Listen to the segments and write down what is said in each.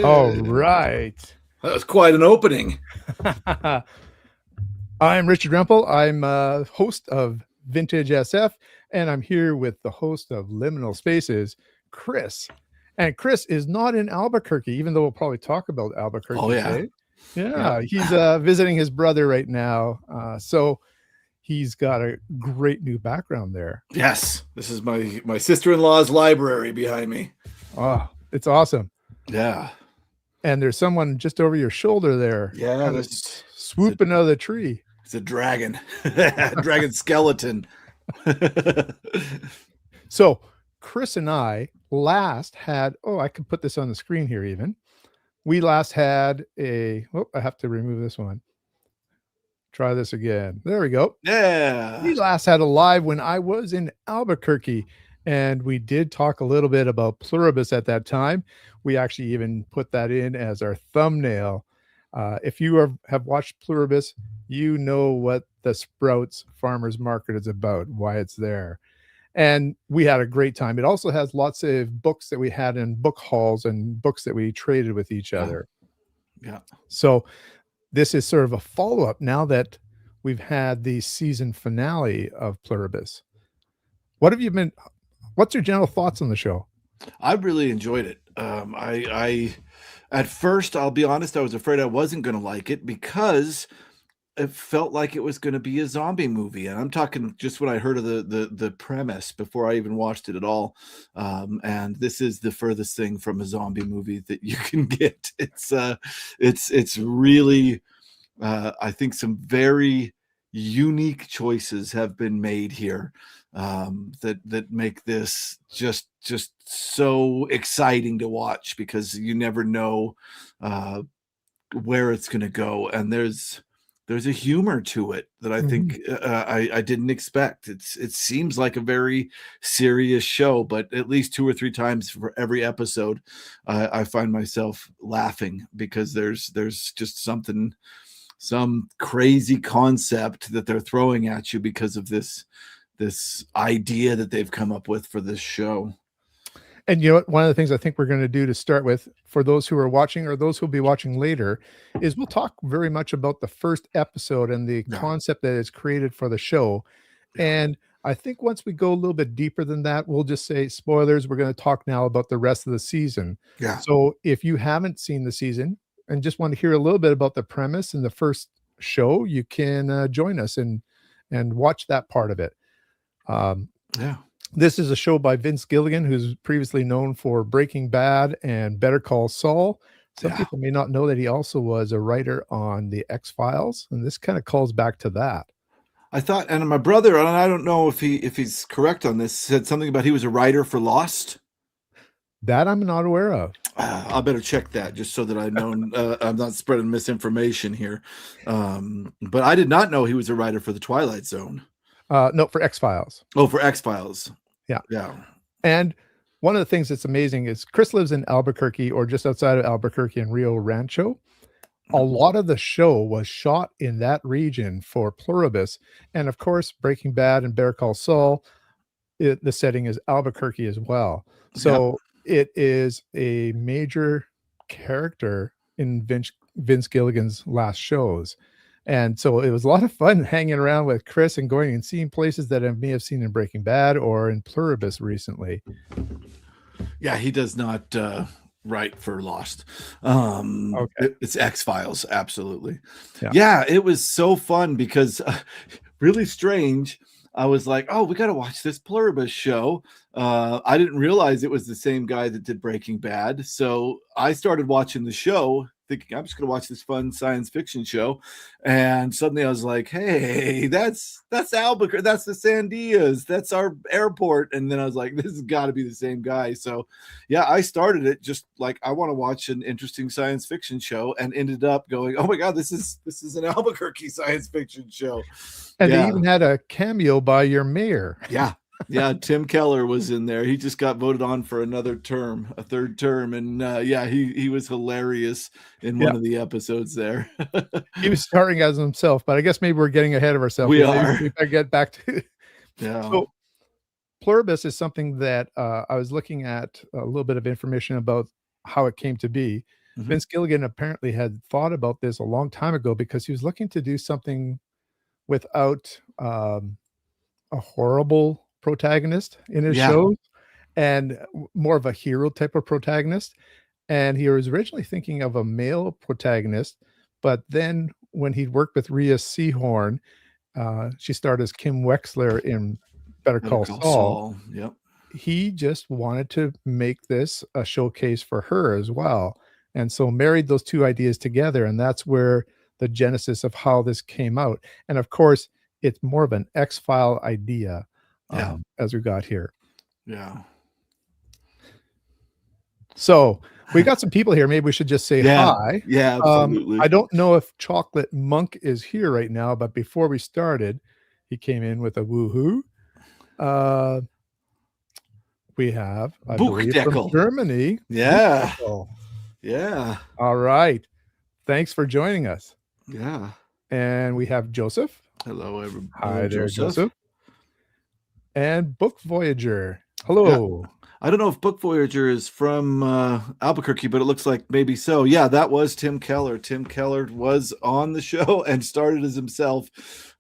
All right. That was quite an opening. I'm Richard Rempel. I'm host of Vintage SF, and I'm here with the host of Liminal Spaces, Chris. And Chris is not in Albuquerque, even though we'll probably talk about Albuquerque Oh, yeah. today. Yeah, he's visiting his brother right now. So he's got a great new background there. Yes, this is my sister-in-law's library behind me. Oh, it's awesome. Yeah. And there's someone just over your shoulder there. Yeah, that's swooping out of the tree. It's a dragon. Dragon skeleton. So Chris and I last had, I can put this on the screen here even. We last had I have to remove this one. Try this again. There we go. Yeah. We last had a live when I was in Albuquerque, and we did talk a little bit about Pluribus at that time. We actually even put that in as our thumbnail. If you have watched Pluribus, you know what the Sprouts Farmers Market is about, why it's there. And we had a great time. It also has lots of books that we had in book halls and books that we traded with each other. Yeah. So this is sort of a follow-up now that we've had the season finale of Pluribus. What's your general thoughts on the show? I really enjoyed it. I at first, I'll be honest, I was afraid I wasn't going to like it because it felt like it was going to be a zombie movie. And I'm talking just when I heard of the premise before I even watched it at all. And this is the furthest thing from a zombie movie that you can get. It's really, I think some very unique choices have been made here that make this just so exciting to watch, because you never know where it's going to go. And there's a humor to it that I think I didn't expect. It seems like a very serious show, but at least 2 or 3 times for every episode, I find myself laughing because there's just some crazy concept that they're throwing at you because of this idea that they've come up with for this show. And you know what? One of the things I think we're going to do to start with, for those who are watching or those who'll be watching later, is we'll talk very much about the first episode and the concept that is created for the show. And I think once we go a little bit deeper than that, we'll just say spoilers. We're going to talk now about the rest of the season. Yeah. So if you haven't seen the season and just want to hear a little bit about the premise and the first show, you can join us and watch that part of it. This is a show by Vince Gilligan, who's previously known for Breaking Bad and Better Call Saul. Some people may not know that he also was a writer on the X-Files, and this kind of calls back to that. I thought, and my brother, and I don't know if he's correct on this, said something about he was a writer for Lost. That I'm not aware of. I better check that just so that I know I'm not spreading misinformation here. But I did not know he was a writer for the Twilight Zone. No, for X-Files. Oh, for X-Files. Yeah. And one of the things that's amazing is Chris lives in Albuquerque, or just outside of Albuquerque in Rio Rancho. A lot of the show was shot in that region for Pluribus. And of course, Breaking Bad and Better Call Saul, the setting is Albuquerque as well. So it is a major character in Vince Gilligan's last shows. And so it was a lot of fun hanging around with Chris and going and seeing places that I may have seen in Breaking Bad or in Pluribus recently. Yeah, he does not write for Lost. It's X-Files, absolutely. Yeah, it was so fun because really strange. I was like, oh, we got to watch this Pluribus show. I didn't realize it was the same guy that did Breaking Bad. So I started watching the show thinking I'm just going to watch this fun science fiction show. And suddenly I was like, hey, that's Albuquerque. That's the Sandias. That's our airport. And then I was like, this has got to be the same guy. So yeah, I started it just like, I want to watch an interesting science fiction show, and ended up going, oh my God, this is an Albuquerque science fiction show. And they even had a cameo by your mayor. Yeah, Tim Keller was in there. He just got voted on for another term, a third term. And he was hilarious in one of the episodes there. He was starring as himself, but I guess maybe we're getting ahead of ourselves. We are. We better get back to So Pluribus is something that I was looking at a little bit of information about how it came to be. Mhm. Vince Gilligan apparently had thought about this a long time ago because he was looking to do something without, a horrible protagonist in his Yeah, shows and more of a hero type of protagonist. And he was originally thinking of a male protagonist, but then when he worked with Rhea Seehorn, she starred as Kim Wexler in Better Better Call Call Saul. Saul. Yep. He just wanted to make this a showcase for her as well, and so married those 2 ideas together, and that's where the genesis of how this came out, and of course, it's more of an X-File idea, Yeah. as we got here. Yeah. So, we got some people here, maybe we should just say Yeah. hi. Yeah, I absolutely. don't know if Chocolate Monk is here right now, but before we started, he came in with a woohoo. Uh, we have, I believe, from Buchdeckel. Germany, Yeah. Buchdeckel. Yeah. All right. Thanks for joining us. Yeah. And we have Joseph. Hello, Hi there, Joseph. Joseph. And Book Voyager. Yeah. Hello. I don't know if Book Voyager is from Albuquerque, but it looks like maybe so. Yeah, that was Tim Keller. Tim Keller was on the show and started as himself,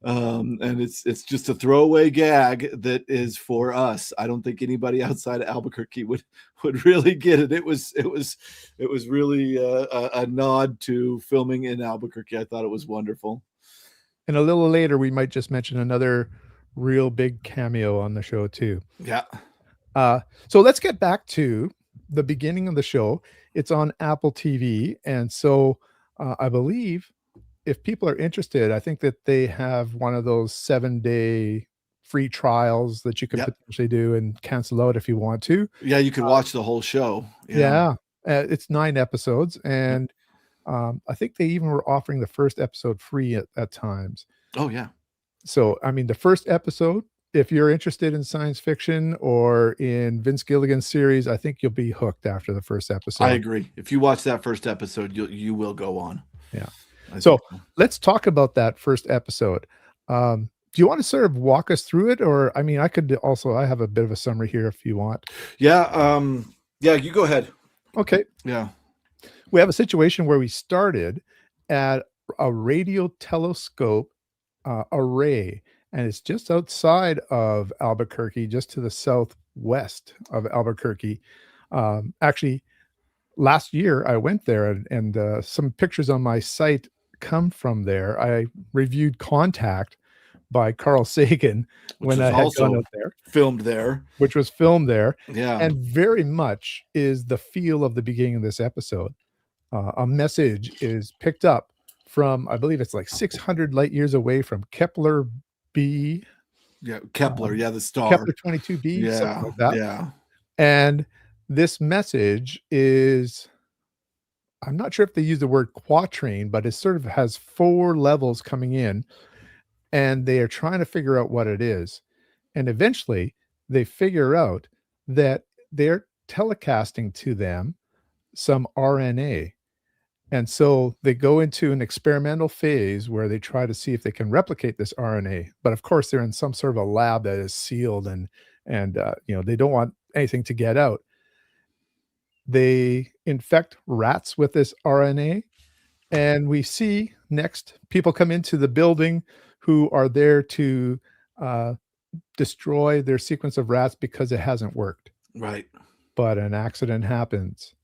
and it's just a throwaway gag that is for us. I don't think anybody outside of Albuquerque would really get it. It was really a nod to filming in Albuquerque. I thought it was wonderful. And a little later, we might just mention another real big cameo on the show, too. Yeah. So let's get back to the beginning of the show. It's on Apple TV. And so I believe if people are interested, I think that they have one of those 7-day free trials that you can Yep. potentially do and cancel out if you want to. Yeah, you could watch the whole show. Yeah. It's 9 episodes. Yep. And I think they even were offering the first episode free at times. Oh, yeah. So, I mean, the first episode, if you're interested in science fiction or in Vince Gilligan's series, I think you'll be hooked after the first episode. I agree. If you watch that first episode, you will go on. Yeah. I So think let's talk about that first episode. Do you want to sort of walk us through it? Or, I mean, I have a bit of a summary here if you want. Yeah. Yeah, you go ahead. Okay. Yeah. We have a situation where we started at a radio telescope array, and it's just outside of Albuquerque, just to the southwest of Albuquerque. Actually, last year I went there, and some pictures on my site come from there. I reviewed Contact by Carl Sagan Which when was I had gone also out there, filmed there. which was filmed there, Yeah. and very much is the feel of the beginning of this episode. A message is picked up from, I believe it's like 600 light years away from Kepler B. Yeah. Kepler. Yeah. The star. Kepler 22b, something Yeah. like that. Yeah. And this message is, I'm not sure if they use the word quatrain, but it sort of has 4 levels coming in, and they are trying to figure out what it is. And eventually they figure out that they're telecasting to them some RNA. And so they go into an experimental phase where they try to see if they can replicate this RNA. But of course, they're in some sort of a lab that is sealed, and they don't want anything to get out. They infect rats with this RNA, and we see next people come into the building who are there to destroy their sequence of rats because it hasn't worked. Right. But an accident happens,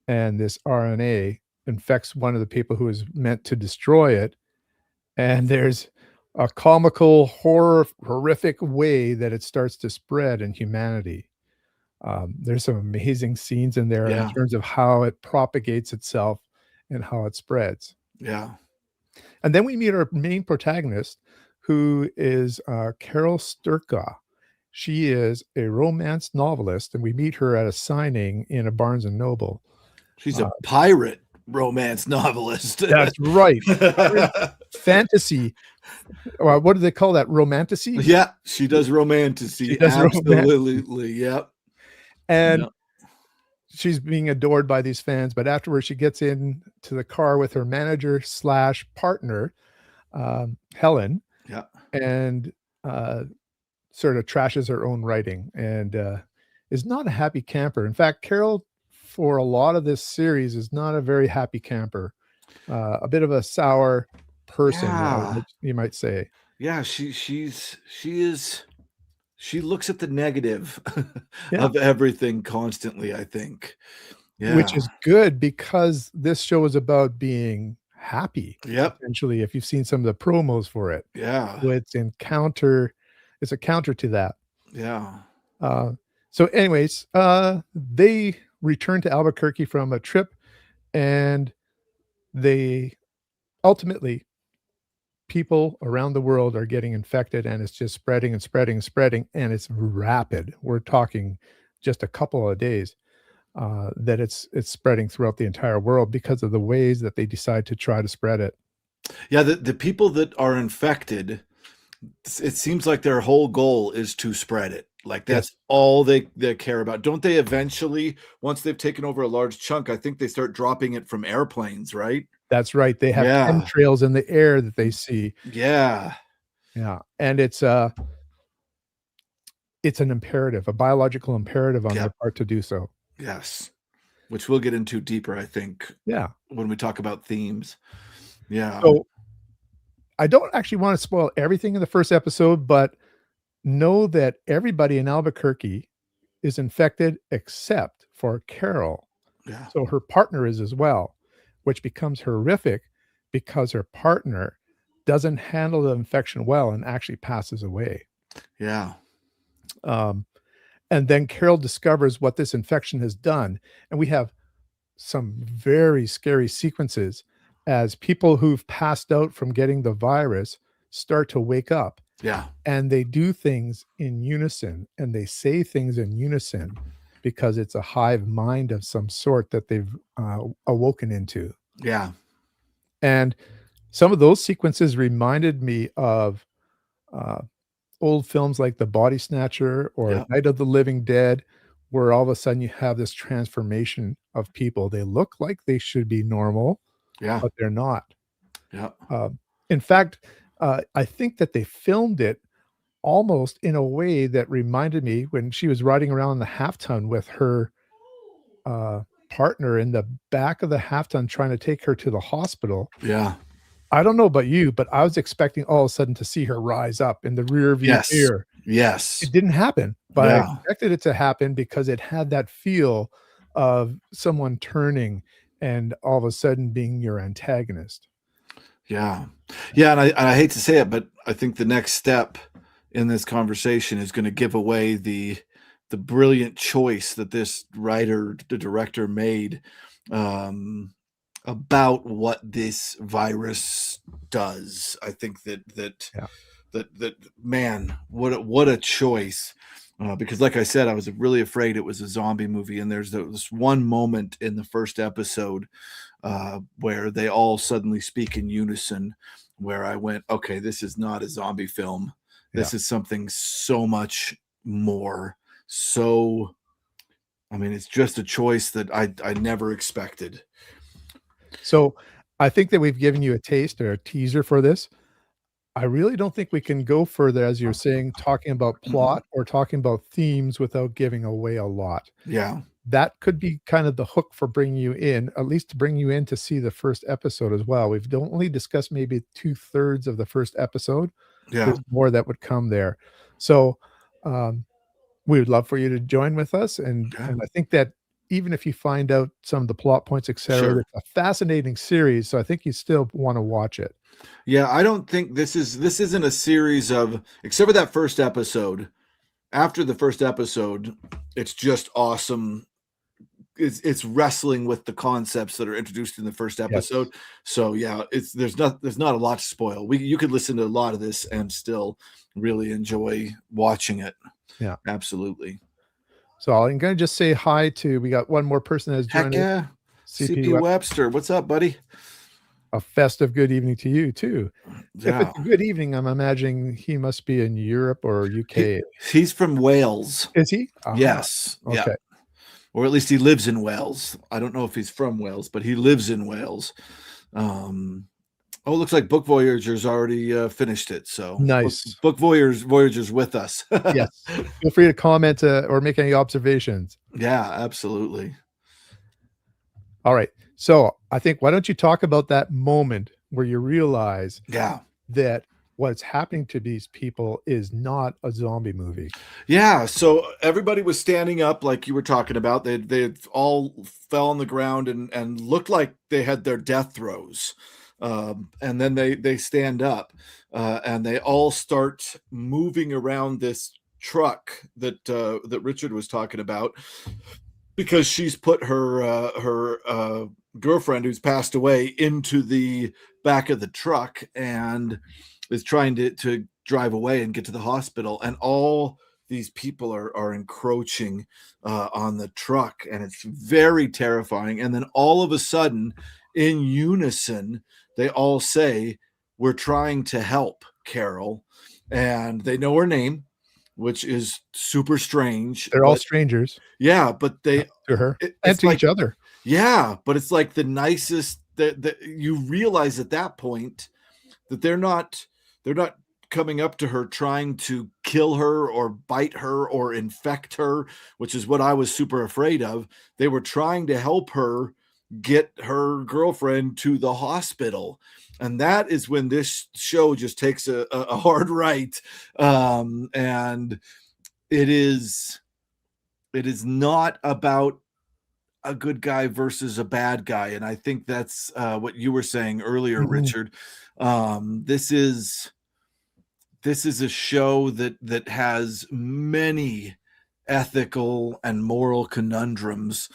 and this RNA infects one of the people who is meant to destroy it. And there's a comical, horrific way that it starts to spread in humanity. There's some amazing scenes in there in terms of how it propagates itself and how it spreads. Yeah. And then we meet our main protagonist, who is Carol Sturka. She is a romance novelist, and we meet her at a signing in a Barnes and Noble. She's a pirate romance novelist. That's right. Fantasy. What do they call that? Romantasy? Yeah, she does romantasy. She does Absolutely. Yep. And she's being adored by these fans, but afterwards she gets into the car with her manager / partner, Helen. Yeah. And sort of trashes her own writing and is not a happy camper. In fact, Carol for a lot of this series is not a very happy camper, a bit of a sour person, Yeah. you might say. Yeah, she looks at the negative Yeah, of everything constantly, I think. which Yeah. is good because this show is about being happy, Yep. essentially, if you've seen some of the promos for it. Yeah. So it's a counter to that. Yeah. Uh, so anyways, they returned to Albuquerque from a trip, and they ultimately people around the world are getting infected, and it's just spreading and spreading and spreading, and it's rapid. We're talking just a couple of days that it's spreading throughout the entire world because of the ways that they decide to try to spread it. Yeah, the people that are infected, it seems like their whole goal is to spread it. Like, Yes, that's all they care about. Don't they eventually, once they've taken over a large chunk, I think they start dropping it from airplanes, right? that's right. They have Yeah. chemtrails in the air that they see. Yeah. Yeah, and it's an imperative, a biological imperative on their Yep. part to do so. Yes. Which we'll get into deeper, I think, Yeah. when we talk about themes. Yeah. So I don't actually want to spoil everything in the first episode, but know that everybody in Albuquerque is infected except for Carol. Yeah. So her partner is as well, which becomes horrific because her partner doesn't handle the infection well and actually passes away. Yeah. Um, and then Carol discovers what this infection has done. And we have some very scary sequences as people who've passed out from getting the virus start to wake up, Yeah. and they do things in unison and they say things in unison because it's a hive mind of some sort that they've awoken into. Yeah. And some of those sequences reminded me of uh, old films like The Body Snatcher or Yeah. Night of the Living Dead, where all of a sudden you have this transformation of people. They look like they should be normal, Yeah. but they're not. Yeah. Um, in fact, I think that they filmed it almost in a way that reminded me when she was riding around the half ton with her uh, partner in the back of the half ton trying to take her to the hospital. Yeah. I don't know about you, but I was expecting all of a sudden to see her rise up in the rear view Yes. mirror. Yes. It didn't happen, but I Yeah. expected it to happen because it had that feel of someone turning and all of a sudden being your antagonist. Yeah. Yeah, and I hate to say it, but I think the next step in this conversation is gonna give away the brilliant choice that this writer, the director made, um, about what this virus does. I think Yeah. that man, what a choice. Because like I said, I was really afraid it was a zombie movie, and there's this one moment in the first episode where they all suddenly speak in unison, where I went, okay, this is not a zombie film. Yeah. This is something so much more. So, I mean, it's just a choice that I never expected. So I think that we've given you a taste or a teaser for this. I really don't think we can go further, as you're saying, talking about Mhm. plot or talking about themes without giving away a lot. Yeah, That could be kind of the hook for bringing you in, at least to bring you in to see the first episode as well. We've only discussed maybe 2/3 of the first episode. yeah, There's more that would come there. So, um, we would love for you to join with us, okay, and I think that even if you find out some of the plot points, etcetera, sure. it's a fascinating series, so I think you still wanna watch it. Yeah, I don't think this isn't a series of, except for that first episode. After the first episode, it's just awesome. It's wrestling with the concepts that are introduced in the first Yes. episode. So yeah, it's there's not a lot to spoil. You could listen to a lot of this and still really enjoy watching it. Yeah. Absolutely. So I'm gonna just say hi to we got one more person that's Heck joined us, yeah. CP CP Web. Webster, what's up, buddy? A festive good evening to you too. If Yeah. it's a good evening, I'm imagining he must be in Europe or He, UK. he's from Wales. Is he? Ah, Yes. Yeah. okay. Or at least he lives in Wales. I don't know if he's from Wales, but he lives in Wales. Um, oh, it looks like Book Voyager's already finished it. So Nice. Voyager's with us. Yes. Feel free to comment, or make any observations. Yeah, absolutely. All right. So I think why don't you talk about that moment where you realize Yeah. that what's happening to these people is not a zombie movie. Yeah, so everybody was standing up like you were talking about. They all fell on the ground and looked like they had their death throes. And then they stand up, and they all start moving around this truck that Richard was talking about, because she's put her girlfriend who's passed away into the back of the truck and is trying to drive away and get to the hospital, and all these people are encroaching on the truck, and it's very terrifying. And then all of a sudden, in unison, they all say, "We're trying to help Carol," and they know her name, which is super strange. They're all But strangers yeah, but to her and it's to each like, other. yeah, but it's like the nicest that you realize at that point that they're not coming up to her trying to kill her or bite her or infect her, which is what I was super afraid of. They were trying to help her get her girlfriend to the hospital. And that is when this show just takes a hard right. And it is not about a good guy versus a bad guy, and I think that's what you were saying earlier, Mhm. Richard. This is a show that has many ethical and moral conundrums,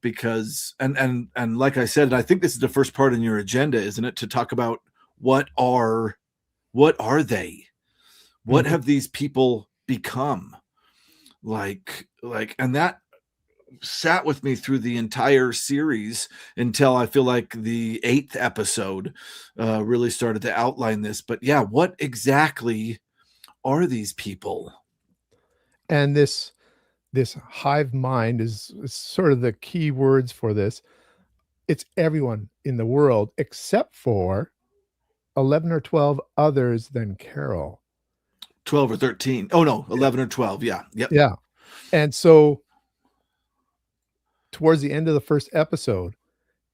because and like I said, and I think this is the first part in your agenda, isn't it, to talk about what are they? What Mhm. have these people become? And that sat with me through the entire series until I feel like the 8th episode really started to outline this. But yeah, what exactly are these people? And this hive mind is sort of the key words for this. It's everyone in the world except for 11 or 12 others than Carol. 12 or 13? Oh no, 11 or 12. Yeah. Yep. Yeah. And so towards the end of the first episode,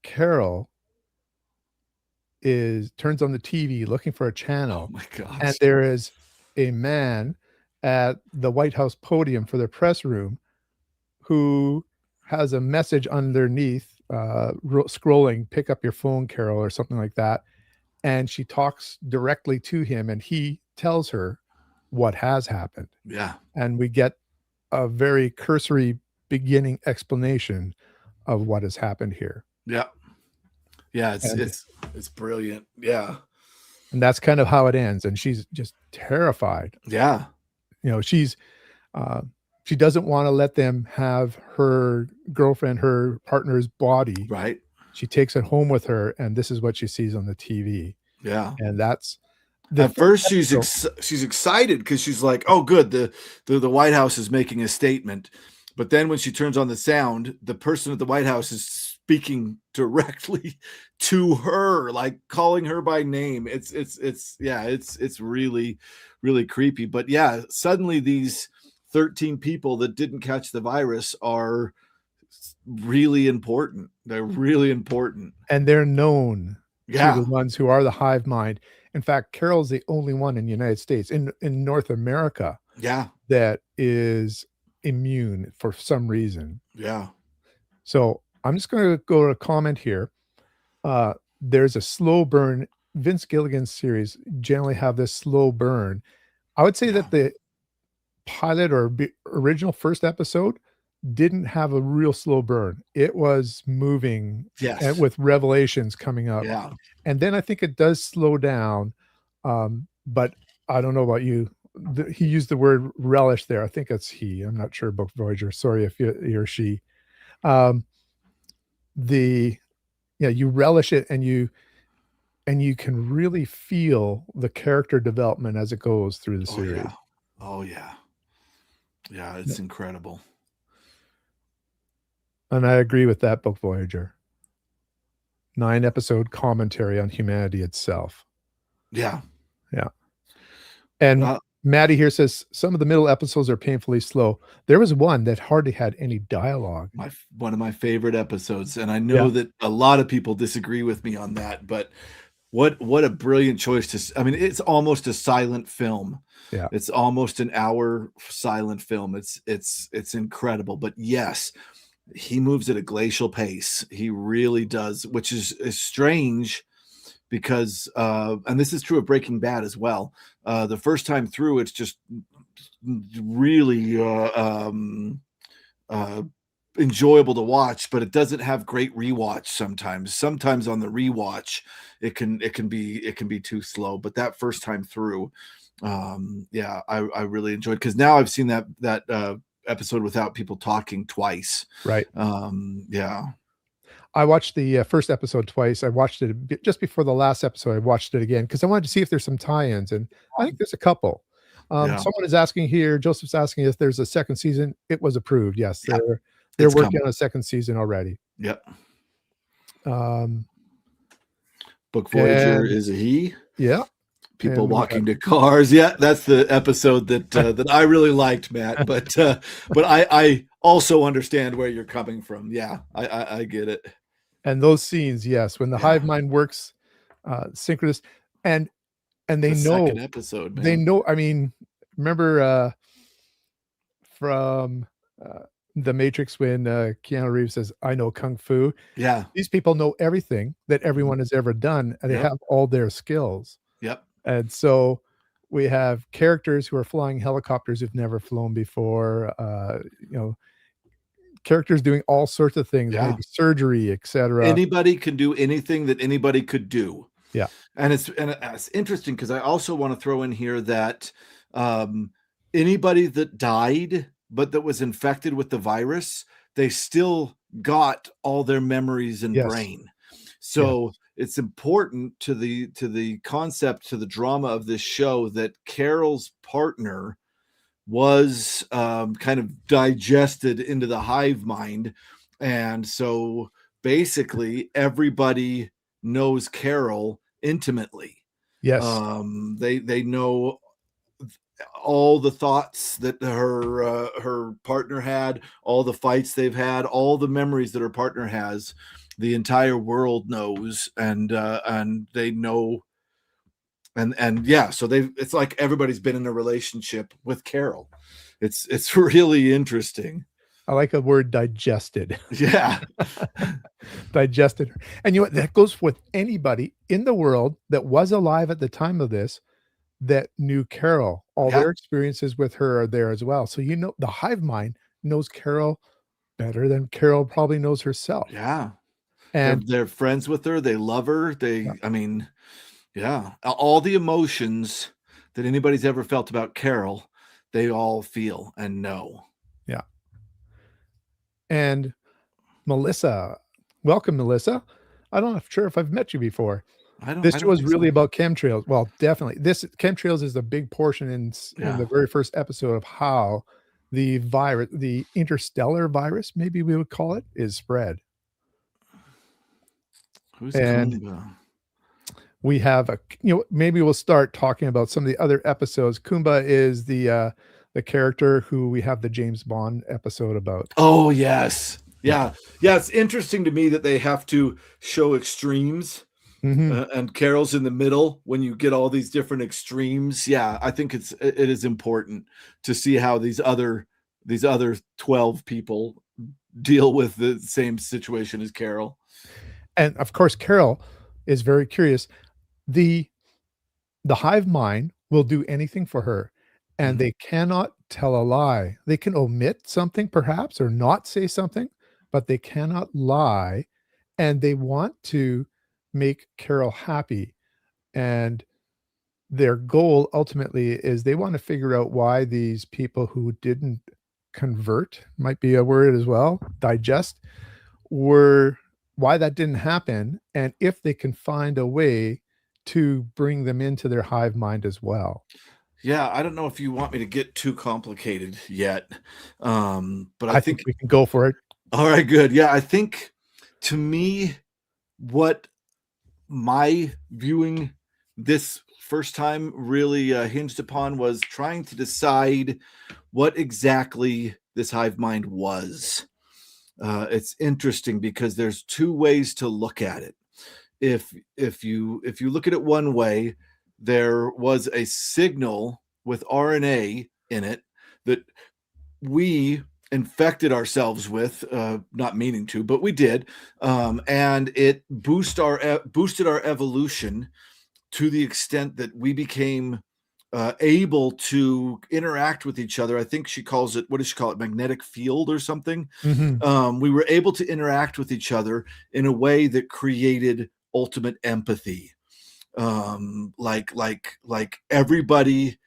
Carol is turns on the TV looking for a Oh channel, my and gosh. there is a man at the White House podium for their press room who has a message underneath, scrolling, "Pick up your phone, Carol," or something like that, and she talks directly to him, and he tells her what has happened, Yeah. and we get a very cursory beginning explanation of what has happened here, Yeah. Yeah. It's and it's it's brilliant. Yeah. that's kind of how it ends, and she's just terrified. Yeah. You know, uh, she doesn't wanna let them have her girlfriend, her partner's body. Right. She takes it home with her, and this is what she sees on the TV, Yeah. and that's the At first first, episode. she's excited because she's like, "Oh, good, the White House is making a statement." But then when she turns on the sound, the person at the White House is speaking directly to her, like calling her by name. It's yeah, it's really really creepy. But yeah, suddenly these 13 people that didn't catch the virus are really important. They're really important. And they're known to the Yeah, ones who are the hive mind. In fact, Carol's the only one in the United States, in North America, yeah, that is immune for some reason. yeah. So, I'm just gonna go to a comment here. There's a slow burn. Vince Gilligan's series generally have this slow burn. I would say Yeah. that the pilot or original first episode didn't have a real slow burn. It was moving Yes. with revelations coming up. Yeah. And then I think it does slow down. But I don't know about you. He used the word relish there. I think it's he. I'm not sure, Book Voyager. Sorry if he or she. Um, the yeah, you relish it, and you can really feel the character development as it goes through the Oh yeah. series. Oh yeah. Yeah, Yeah. it's incredible. And I agree with that, Book Voyager. 9 episode commentary on humanity itself. Yeah. Yeah. And Uh, Maddie here says some of the middle episodes are painfully slow. There was one that hardly had any dialogue. One of my favorite episodes, and I know Yeah. that a lot of people disagree with me on that, but what a brilliant choice I mean, it's almost a silent film. Yeah. It's almost an hour silent film. It's incredible. But yes, he moves at a glacial pace. He really does, which is strange because and this is true of Breaking Bad as well. The first time through, it's just really enjoyable to watch, but it doesn't have great rewatch sometimes. Sometimes on the rewatch, it can be too slow. But that first time through, yeah, I really enjoyed, because now I've seen that episode without people talking twice. Right. Yeah. I watched the first episode twice. I watched it just before the last episode. I watched it again because I wanted to see if there's some tie-ins, and I think there's a couple. Yeah. Someone is asking here. Joseph's asking if there's a second season. It was approved. Yes, Yeah, they're it's working coming. on a second season already. Yep. Book Voyager is a he. Yeah. People walking to cars. Yeah, that's the episode that that I really liked, Matt. But I also understand where you're coming from. Yeah, I get it. And those scenes, yes, when the hive mind works synchronous, and they The know second episode, man. they know. I mean, remember from The Matrix when Keanu Reeves says, "I know kung fu." Yeah, these people know everything that everyone has ever done, and they have all their skills. Yep. And so we have characters who are flying helicopters who've never flown before. You know, characters doing all sorts of things, maybe surgery, etc. Anybody can do anything that anybody could do. Yeah. And it's interesting because I also want to throw in here that anybody that died but that was infected with the virus, they still got all their memories and brain. So it's important to the concept, to the drama of this show, that Carol's partner was kind of digested into the hive mind. And so basically everybody knows Carol intimately. Yes. They know all the thoughts that her partner had, all the fights they've had, all the memories that her partner has. The entire world knows, and they know. And yeah, so it's like everybody's been in a relationship with Carol. It's really interesting. I like the word digested. Yeah. Digested. And you know what? That goes with anybody in the world that was alive at the time of this that knew Carol. All their experiences with her are there as well. So, you know, the hive mind knows Carol better than Carol probably knows herself. Yeah. And they're friends with her. They love her. I mean, yeah, all the emotions that anybody's ever felt about Carol, they all feel and know. Yeah. And Melissa, welcome, Melissa. I'm not sure if I've met you before. This show is really about chemtrails. Well, definitely. This chemtrails is a big portion in the very first episode of how the virus, the interstellar virus, maybe we would call it, is spread. Who's Kumba? We have maybe we'll start talking about some of the other episodes. Kumba is the character who we have the James Bond episode about. Oh, yes. Yeah. It's interesting to me that they have to show extremes. And Carol's in the middle when you get all these different extremes. Yeah, I think it is important to see how these other 12 people deal with the same situation as Carol. And of course, Carol is very curious. The hive mind will do anything for her, and they cannot tell a lie. They can omit something perhaps or not say something, but they cannot lie, and they want to make Carol happy. And their goal ultimately is they want to figure out why these people who didn't convert, might be a word as well, digest, why that didn't happen, and if they can find a way to bring them into their hive mind as well. Yeah, I don't know if you want me to get too complicated yet, but I think we can go for it. All right, good. Yeah, I think, to me, what my viewing this first time really hinged upon was trying to decide what exactly this hive mind was. It's interesting because there's two ways to look at it. If you look at it one way, there was a signal with RNA in it that we infected ourselves with, not meaning to, but we did, and it boosted our evolution to the extent that we became able to interact with each other. I think she calls it, what does she call it? Magnetic field or something. Mhm. We were able to interact with each other in a way that created ultimate empathy. Like everybody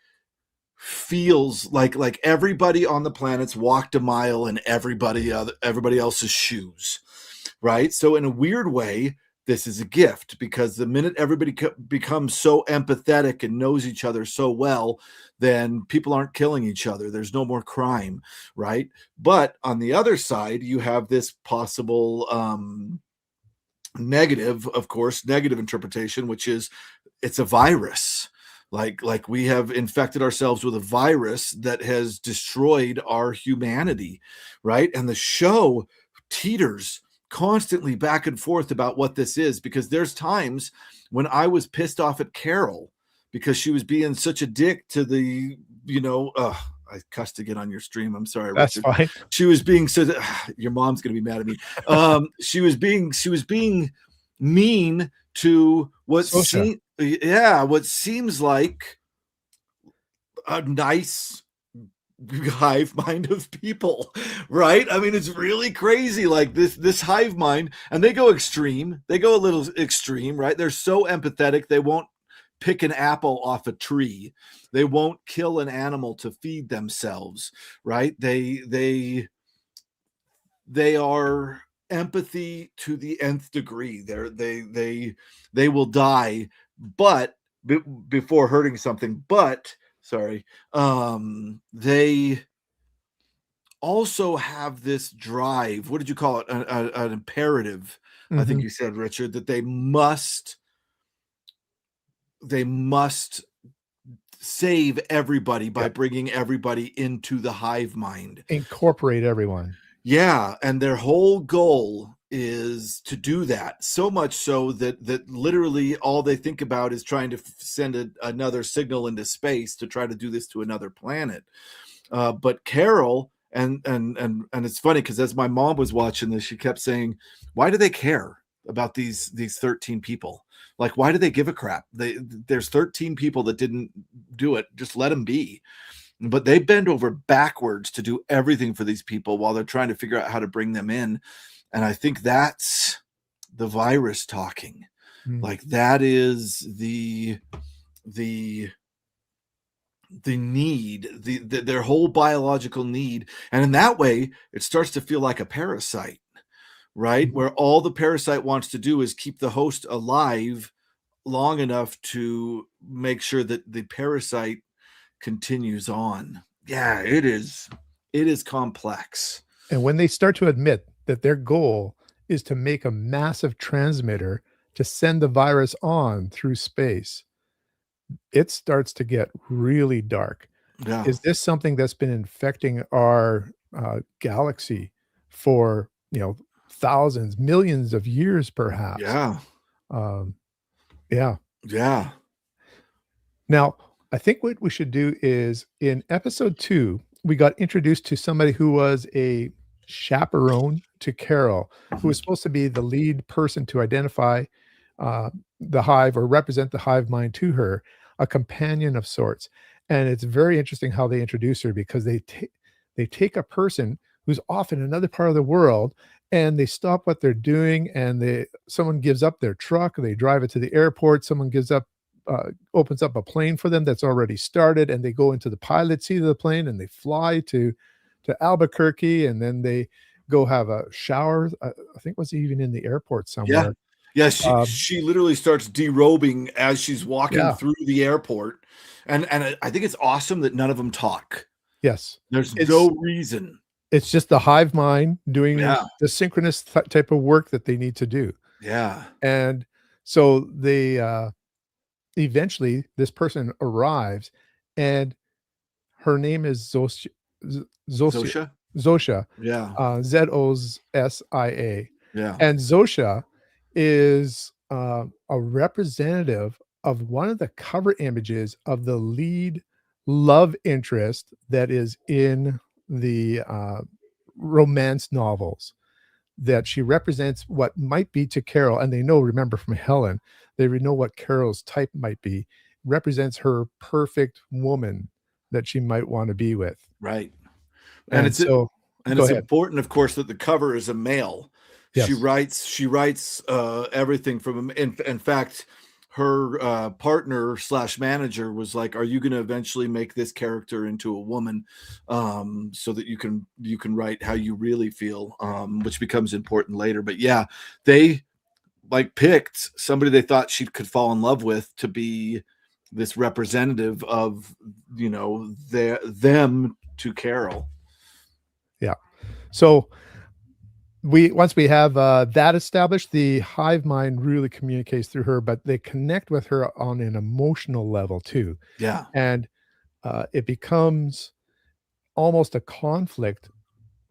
feels like everybody on the planet's walked a mile in everybody else's shoes, right? So in a weird way, this is a gift, because the minute everybody becomes so empathetic and knows each other so well, then people aren't killing each other. There's no more crime, right? But on the other side, you have this possible negative, of course, negative interpretation, which is it's a virus. Like we have infected ourselves with a virus that has destroyed our humanity, right? And the show teeters constantly back and forth about what this is, because there's times when I was pissed off at Carol because she was being such a dick to the, I cussed again on your stream. I'm sorry, That's Richard. fine. She was being so your mom's gonna be mad at me. She was being mean to what Sosha. what seems like a nice hive mind of people, right? I mean, it's really crazy. Like this hive mind, and they go extreme. They go a little extreme, right? They're so empathetic, they won't pick an apple off a tree. They won't kill an animal to feed themselves, right? They are empathy to the nth degree. They will die, but before hurting something. But sorry, they also have this drive. What did you call it? An imperative. I think Mhm. you said, Richard, that they must save everybody by Yep. bringing everybody into the hive mind. Incorporate everyone. Yeah, and their whole goal is to do that. So much so that literally all they think about is trying to send another signal into space to try to do this to another planet. But Carol, and it's funny because as my mom was watching this, she kept saying, "Why do they care about these 13 people? Like, why do they give a crap? There's 13 people that didn't do it. Just let them be." But they bend over backwards to do everything for these people while they're trying to figure out how to bring them in. And I think that's the virus talking. Mm. Like that is the need, their whole biological need. And in that way, it starts to feel like a parasite, right? Mhm. Where all the parasite wants to do is keep the host alive long enough to make sure that the parasite continues on. Yeah, it is complex. And when they start to admit that their goal is to make a massive transmitter to send the virus on through space, it starts to get really dark. Yeah. Is this something that's been infecting our, galaxy for, thousands, millions of years perhaps? Yeah. Um, yeah. Yeah. Now, I think what we should do is in episode 2, we got introduced to somebody who was a chaperone to Carol, who was supposed to be the lead person to identify, the hive or represent the hive mind to her, a companion of sorts. And it's very interesting how they introduce her because they take a person who's off in another part of the world and they stop what they're doing and someone gives up their truck, they drive it to the airport, someone opens up a plane for them that's already started, and they go into the pilot seat of the plane and they fly to Albuquerque, and then they go have a shower. I think was even in the airport Yeah. somewhere. Yeah, she Um, she literally starts derobing as she's walking yeah, through the airport. And I think it's awesome that none of them talk. yes. There's It's no reason. it's just the hive mind doing Yeah. the synchronous type of work that they need to do. Yeah. And so eventually this person arrives, and her name is Zosia, Zosha? Zosha, Yeah. Zosia, Yeah. and Zosha is a representative of one of the cover images of the lead love interest that is in the romance novels. That she represents what might be to Carol, and they know, remember from Helen, they know what Carol's type might be. Represents her perfect woman that she might want to be with. Right. And And it's so, go it's ahead. important, of course, that the cover is a male. Yes. She writes everything from in fact, her partner slash manager was like, "Are you going to eventually make this character into a woman, so that you can write how you really feel?" Which becomes important later. But yeah, they like picked somebody they thought she could fall in love with to be this representative of them to Carol. Yeah. So once we have that established, the hive mind really communicates through her, but they connect with her on an emotional level too. Yeah. And it becomes almost a conflict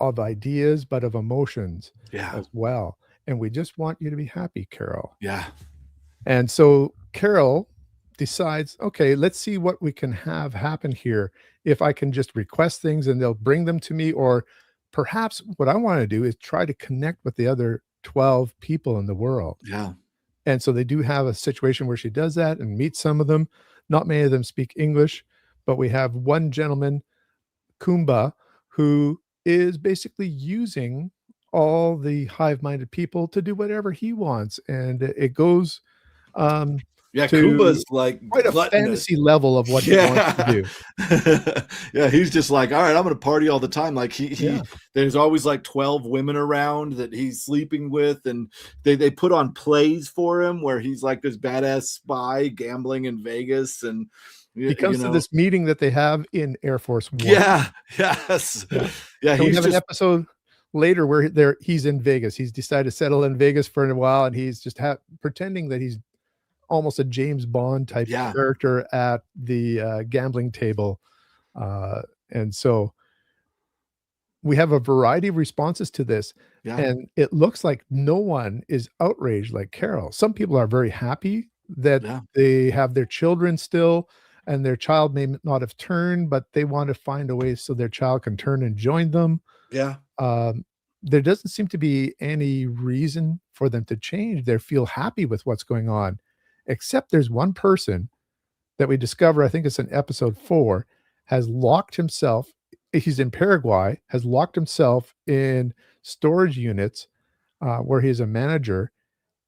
of ideas, but of emotions Yeah. as well. And we just want you to be happy, Carol. Yeah. And so Carol decides, okay, let's see what we can have happen here. If I can just request things and they'll bring them to me, or perhaps what I want to do is try to connect with the other 12 people in the world. Yeah. And so they do have a situation where she does that and meets some of them. Not many of them speak English, but we have one gentleman, Kumba, who is basically using all the hive-minded people to do whatever he wants. And it goes Yeah, to Kuba's like quite a gluttonous. fantasy level of what he wants to Yeah. do. Yeah, he's just like, all right, I'm gonna party all the time. Like Yeah. he there's always like 12 women around that he's sleeping with, and they put on plays for him where he's like this badass spy gambling in Vegas, and He you comes to know, this meeting that they have in Air Force One. yeah, yes. Yeah. Yeah, And we he's have an just episode later where he's in Vegas. He's decided to settle in Vegas for a while, and he's just pretending that he's almost a James Bond type yeah, character at the gambling table. And so we have a variety of responses to this, yeah, and it looks like no one is outraged like Carol. Some people are very happy that yeah, they have their children still, and their child may not have turned, but they want to find a way so their child can turn and join them. yeah, Um, there doesn't seem to be any reason for them to change. They feel happy with what's going on, except there's one person that we discover, I think it's in episode 4, has locked himself. He's in Paraguay, has locked himself in storage units where he's a manager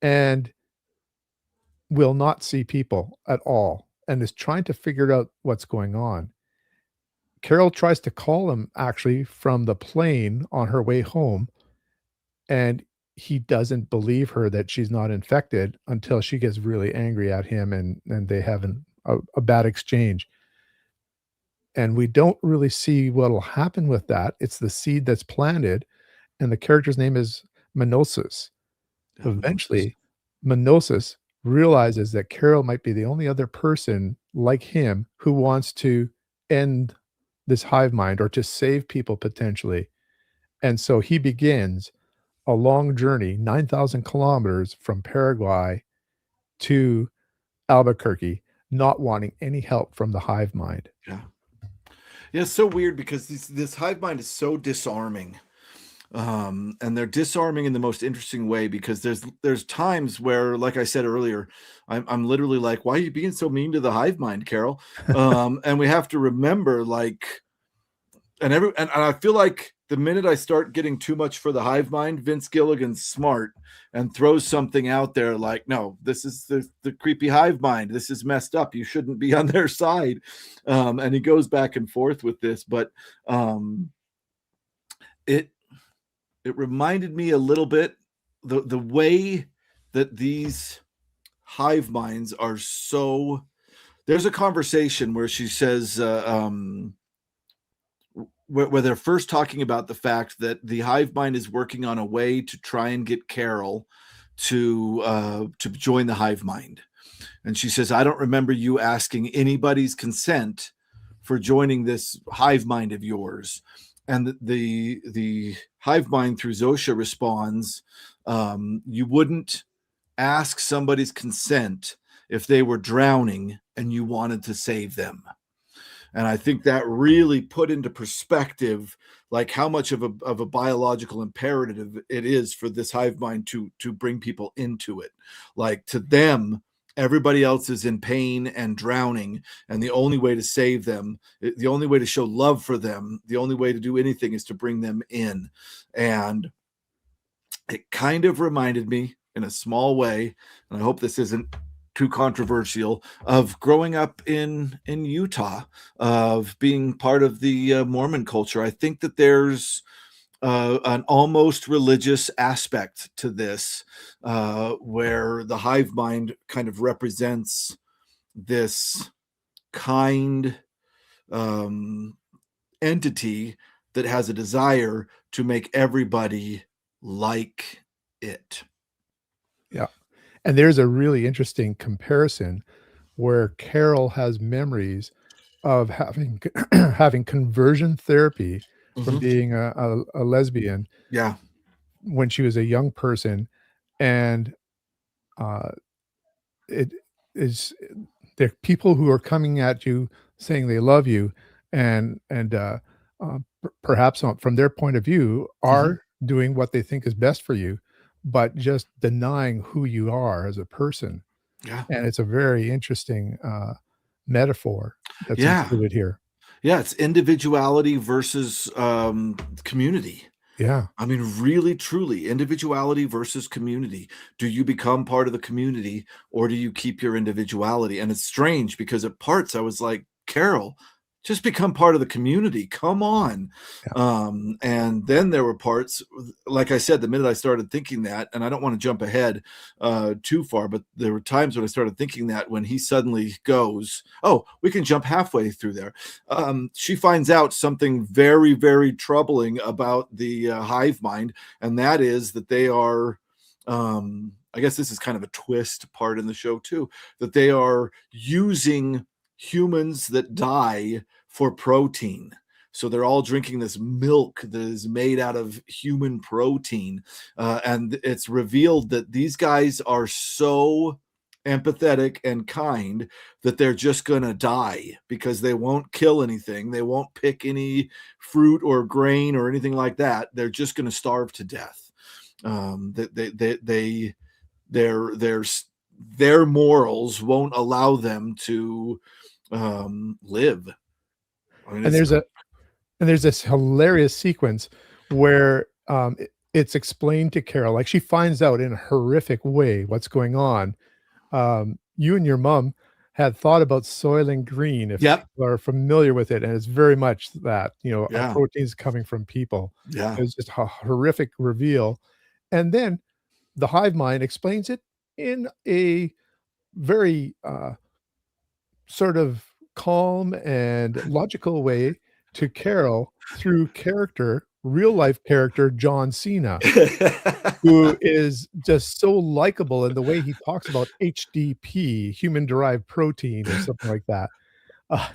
and will not see people at all and is trying to figure out what's going on. Carol tries to call him actually from the plane on her way home, and he doesn't believe her that she's not infected until she gets really angry at him, and they have a bad exchange. And we don't really see what'll happen with that. It's the seed that's planted, and the character's name is Minosis. yeah, Moses. Eventually, Minosis realizes that Carol might be the only other person like him who wants to end this hive mind or to save people potentially. And so he begins a long journey, 9,000 kilometers from Paraguay to Albuquerque, not wanting any help from the hive mind. Yeah. Yeah, it's so weird because this hive mind is so disarming. And they're disarming in the most interesting way because there's times where, like I said earlier, I'm literally like, why are you being so mean to the hive mind, Carol? And we have to remember, like, and I feel like the minute I start getting too much for the hive mind, Vince Gilligan's smart and throws something out there like, no, this is the creepy hive mind. This is messed up. You shouldn't be on their side. And he goes back and forth with this, but it it reminded me a little bit the way that these hive minds are so. There's a conversation where she says where they're first talking about the fact that the hive mind is working on a way to try and get Carol to join the hive mind. And she says, I don't remember you asking anybody's consent for joining this hive mind of yours. And the hive mind through Zosha responds, you wouldn't ask somebody's consent if they were drowning and you wanted to save them. And I think that really put into perspective like how much of a biological imperative it is for this hive mind to bring people into it. Like to them, everybody else is in pain and drowning, and the only way to save them, the only way to show love for them, the only way to do anything is to bring them in. And it kind of reminded me in a small way, and I hope this isn't too controversial, of growing up in Utah, of being part of the Mormon culture. I think that there's an almost religious aspect to this, where the hive mind kind of represents this kind entity that has a desire to make everybody like it. Yeah. And there's a really interesting comparison where Carol has memories of having having conversion therapy from being a lesbian Yeah. when she was a young person, and uh, it is there are people who are coming at you saying they love you, and perhaps from their point of view are doing what they think is best for you, but just denying who you are as a person. Yeah. And it's a very interesting metaphor that's Yeah. included here. Yeah. It's individuality versus community. Yeah. I mean, really, truly, individuality versus community. Do you become part of the community or do you keep your individuality? And it's strange because at parts I was like, Carol, just become part of the community. Come on. Yeah. And then there were parts, like I said, the minute I started thinking that, and I don't want to jump ahead too far, but there were times when I started thinking that when he suddenly goes, oh, we can jump halfway through there. She finds out something very, very troubling about the hive mind, and that is that they are, I guess this is kind of a twist part in the show too, that they are using humans that die for protein. So they're all drinking this milk that is made out of human protein. And it's revealed that these guys are so empathetic and kind that they're just going to die because they won't kill anything. They won't pick any fruit or grain or anything like that. They're just going to starve to death. Their morals won't allow them to live. I mean, And there's this hilarious sequence where it's explained to Carol, like she finds out in a horrific way what's going on. You and your mom had thought about Soylent Green, if Yep. people are familiar with it, and it's very much that, our Yeah. protein's coming from people. Yeah. It was just a horrific reveal. And then the hive mind explains it in a very sort of calm and logical way to Carol through real life character John Cena, who is just so likable in the way he talks about HDP, human derived protein, or something like that. Uh,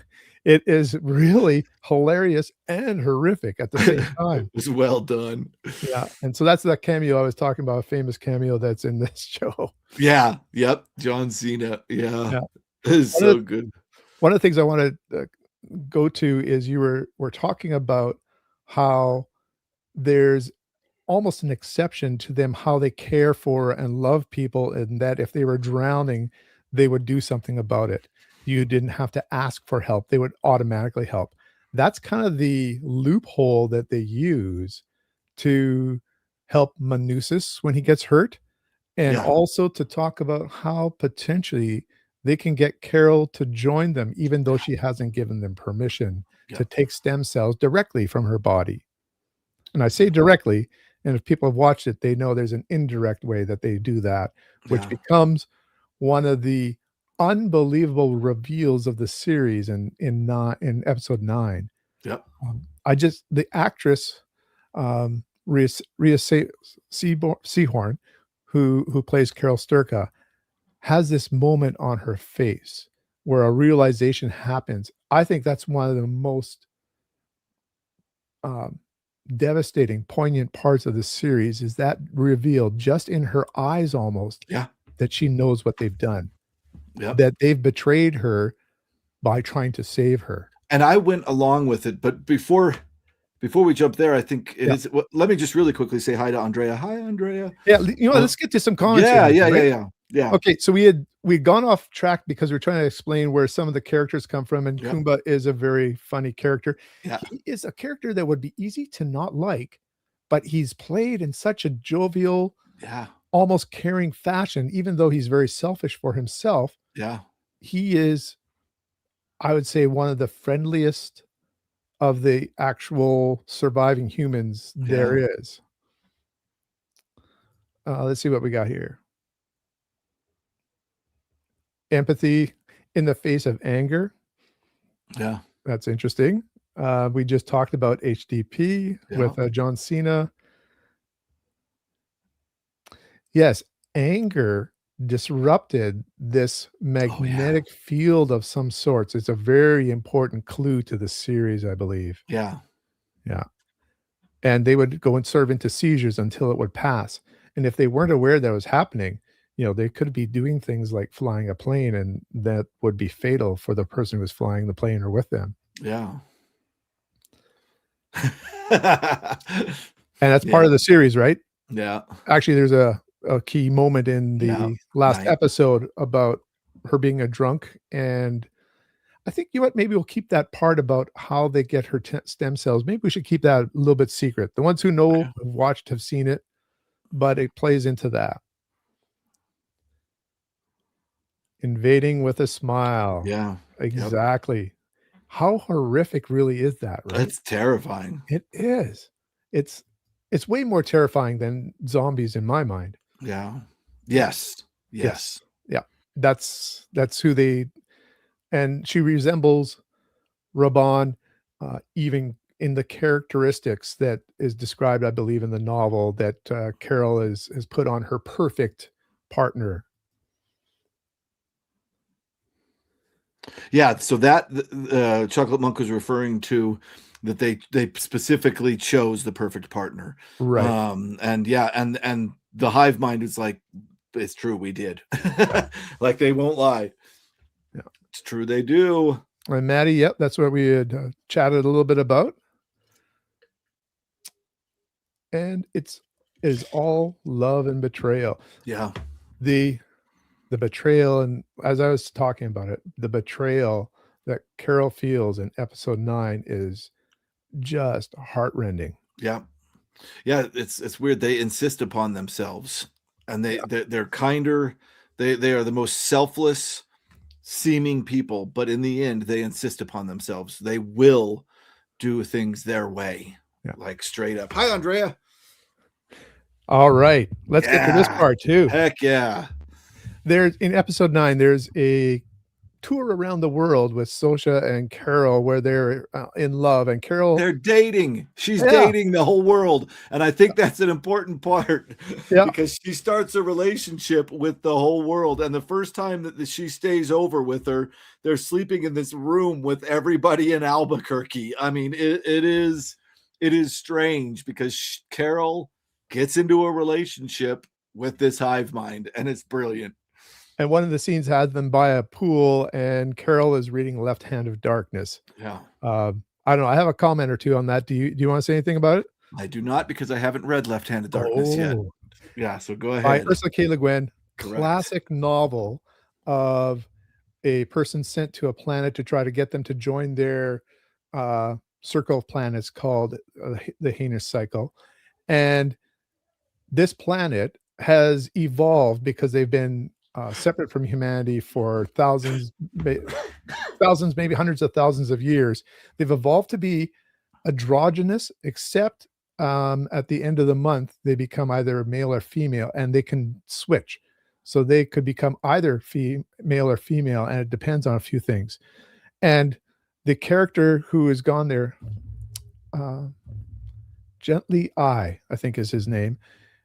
it is really hilarious and horrific at the same time. It was well done. Yeah, and so that's that cameo I was talking about, a famous cameo that's in this show. Yeah. Yep. John Cena. Yeah. Yeah. It is One of so good. one of the things I wanna, go to is you were talking about how there's almost an exception to them, how they care for and love people, and that if they were drowning, they would do something about it. You didn't have to ask for help, they would automatically help. That's kind of the loophole that they use to help Manusis when he gets hurt, and Yeah. also to talk about how potentially they can get Carol to join them, even though she hasn't given them permission to Yep. take stem cells directly from her body. And I say directly, and if people have watched it, they know there's an indirect way that they do that, which Yeah. becomes one of the unbelievable reveals of the series in episode 9. Yep. The actress, Rhea Seehorn, who plays Carol Sturka, has this moment on her face where a realization happens. I think that's one of the most um, devastating, poignant parts of the series is that reveal just in her eyes almost Yeah. that she knows what they've done, Yep. that they've betrayed her by trying to save her. And I went along with it, but before we jump there, I think it Yeah. is. Well, let me just really quickly say hi to Andrea. Hi, Andrea. Yeah, let's get to some comments here, Yeah, yeah, yeah, right? yeah, yeah, Okay, so we'd gone off track because we're trying to explain where some of the characters come from, and yeah, Kumba is a very funny character. yeah, He is a character that would be easy to not like, but he's played in such a jovial, yeah, almost caring fashion, even though he's very selfish for himself. yeah, He is, I would say, one of the friendliest of the actual surviving humans there yeah, is. Let's see what we got here. Empathy in the face of anger. yeah, That's interesting. We just talked about HDP yeah. with John Cena. Yes, anger disrupted this Oh yeah, magnetic field of some sorts. It's a very important clue to the series, I believe. yeah, Yeah. And they would go and serve into seizures until it would pass. And if they weren't aware that was happening, they could be doing things like flying a plane, and that would be fatal for the person who was flying the plane or with them. yeah. And that's part Yeah, of the series, right? yeah, Actually, there's a key moment in yeah. the last Night. episode about her being a drunk, and I think, maybe we'll keep that part about how they get her stem cells. Maybe we should keep that a little bit secret. The ones who know, have watched, have seen it, but it plays into that. Invading with a smile. Yeah. Yep. Exactly. How horrific really is that, right? That's terrifying. It is. It's it's way more terrifying than zombies in my mind. Yeah. Yeah. Yes. Yes. Yes. Yeah. That's who they, and she resembles Raban, even in the characteristics that is described, I believe, in the novel that Carol has put on her perfect partner. Yeah, so that Chocolate Monk was referring to that they specifically chose the perfect partner. Right. And yeah, and the hive mind is like, it's true, we did. Like they won't lie. Yeah. It's true, they do. And Maddie, yep, that's what we had chatted a little bit about. And it is all love and betrayal. Yeah. The betrayal, and as I was talking about it, the betrayal that Carol feels in episode 9 is just heartrending. Yeah. Yeah, it's weird. They insist upon themselves, and Yeah. they're kinder. They are the most selfless seeming people, but in the end, they insist upon themselves. They will do things their way, Yeah. like straight up. Hi, Andrea. All right, let's get to this Yeah. part too. Heck yeah. There's in episode 9, there's a tour around the world with Sosha and Carol where they're in love, and Carol, They're dating. She's yeah, dating the whole world. And I think that's an important part yeah, because she starts a relationship with the whole world. And the first time that she stays over with her, they're sleeping in this room with everybody in Albuquerque. I mean, it is strange because Carol gets into a relationship with this hive mind, and it's brilliant. and one of the scenes has them by a pool, and Carol is reading Left Hand of Darkness. Yeah. I don't know. I have a comment or two on that. Do you want to say anything about it? I do not, because I haven't read Left Hand of Darkness yet. Oh, Yeah, so go by ahead. Ursula K. Le Guin, Correct. classic novel of a person sent to a planet to try to get them to join their circle of planets called the Heinous Cycle. And this planet has evolved because they've been separate from humanity for thousands, maybe hundreds of thousands of years. They've evolved to be androgynous, except at the end of the month, they become either male or female, and they can switch. So they could become either male or female, and it depends on a few things. And the character who has gone there, Gently I think is his name,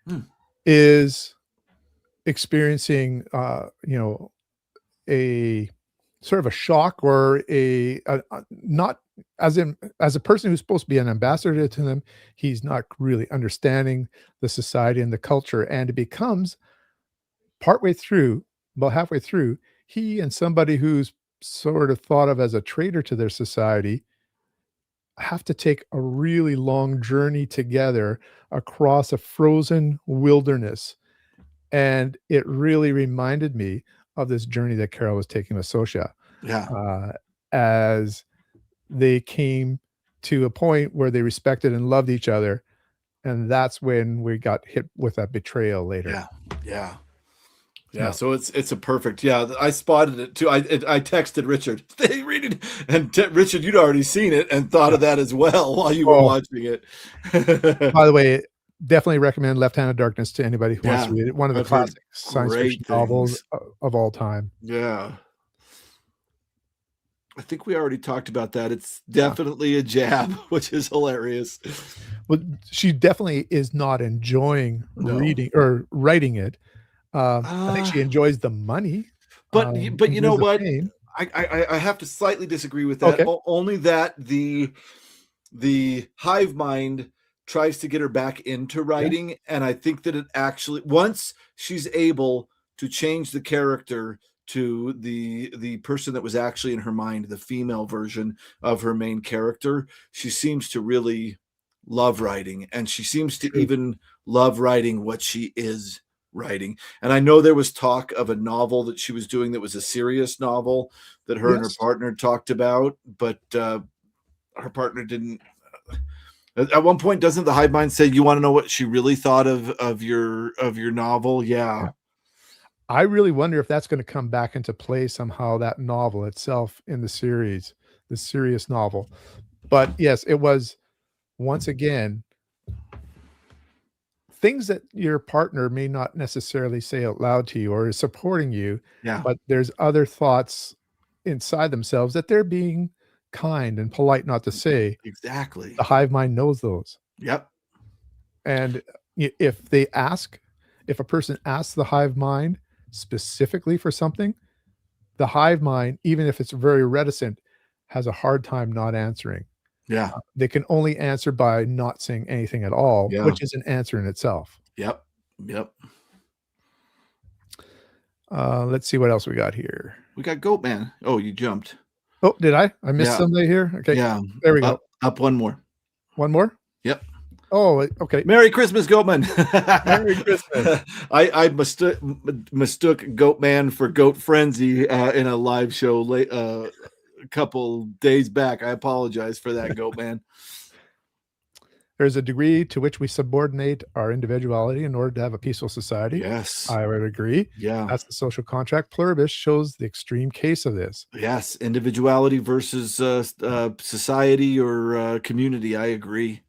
Hmm. is experiencing, a sort of a shock or not as a person who's supposed to be an ambassador to them, he's not really understanding the society and the culture, and it becomes partway through, about halfway through, he and somebody who's sort of thought of as a traitor to their society have to take a really long journey together across a frozen wilderness, and it really reminded me of this journey that Carol was taking with Sosha, Yeah. uh, as they came to a point where they respected and loved each other, and that's when we got hit with that betrayal later. Yeah. Yeah. Yeah, Yeah. so it's a perfect. Yeah, I spotted it too. I texted Richard. They read it, and Richard, you'd already seen it and thought Yeah. of that as well while you were Oh, watching it. by the way, definitely recommend Left Hand of Darkness to anybody who wants Yeah, to read it. One of the I've heard classic science great fiction novels things. of all time. Yeah, I think we already talked about that. It's Yeah. definitely a jab, which is hilarious. Well, she definitely is not enjoying No, reading or writing it. I think uh, she enjoys the money, but you know enjoys the what? fame. I have to slightly disagree with that. Okay. Only that the hive mind tries to get her back into Yeah, writing, and I think that it actually, once she's able to change the character to the person that was actually in her mind, the female version of her main character, she seems to really love writing, and she seems to true. even love writing what she is writing. And I know there was talk of a novel that she was doing that was a serious novel that her and her Yes. partner talked about, but her partner didn't. At one point, doesn't the hive mind say, "You want to know what she really thought of your novel?" Yeah, Yeah. I really wonder if that's gonna come back into play somehow, that novel itself in the series, the serious novel. But yes, it was once again things that your partner may not necessarily say out loud to you or is supporting you, yeah, but there's other thoughts inside themselves that they're being kind and polite not to say. exactly. The hive mind knows those. Yep. And if a person asks the hive mind specifically for something, the hive mind, even if it's very reticent, has a hard time not answering. Yeah. They can only answer by not saying anything at all, Yeah. which is an answer in itself. Yep. Yep. Let's see what else we got here. We got Goat Man. Oh, you jumped. Oh, did I? I missed Yeah. somebody here? Okay, Yeah. there we go. Up one more. One more? Yep. Oh, okay. Merry Christmas, Goatman. Merry Christmas. I mistook Goatman for Goat Frenzy in a live show a couple days back. I apologize for that, Goatman. There's a degree to which we subordinate our individuality in order to have a peaceful society. Yes. I would agree. Yeah. That's the social contract. Pluribus shows the extreme case of this. Yes. Individuality versus society or community. I agree.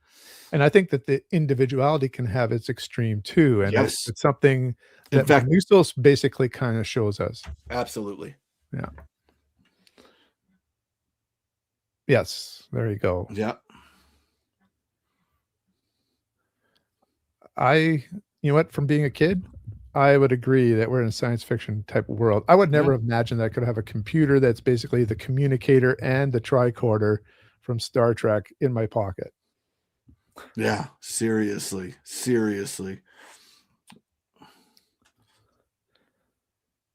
And I think that the individuality can have its extreme too, and Yes. it's something In that fact, Manustos basically kinda shows us. absolutely. Yeah. Yes, there you go. Yeah. You know what, from being a kid, I would agree that we're in a science fiction type of world. I would Yeah. never have imagined that I could have a computer that's basically the communicator and the tricorder from Star Trek in my pocket. Yeah. Seriously. Seriously.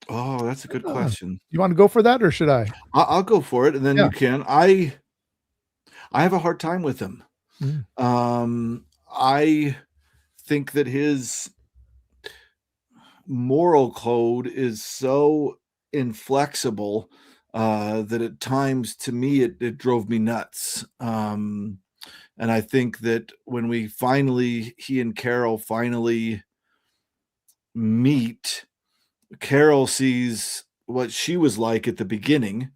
Oh, that's a good question. You wanna go for that or should I? I'll go for it, and then Yeah. you can. I have a hard time with him. Mm, I think that his moral code is so inflexible that at times, to me, it drove me nuts. And I think that when he and Carol finally meet, Carol sees what she was like at the beginning,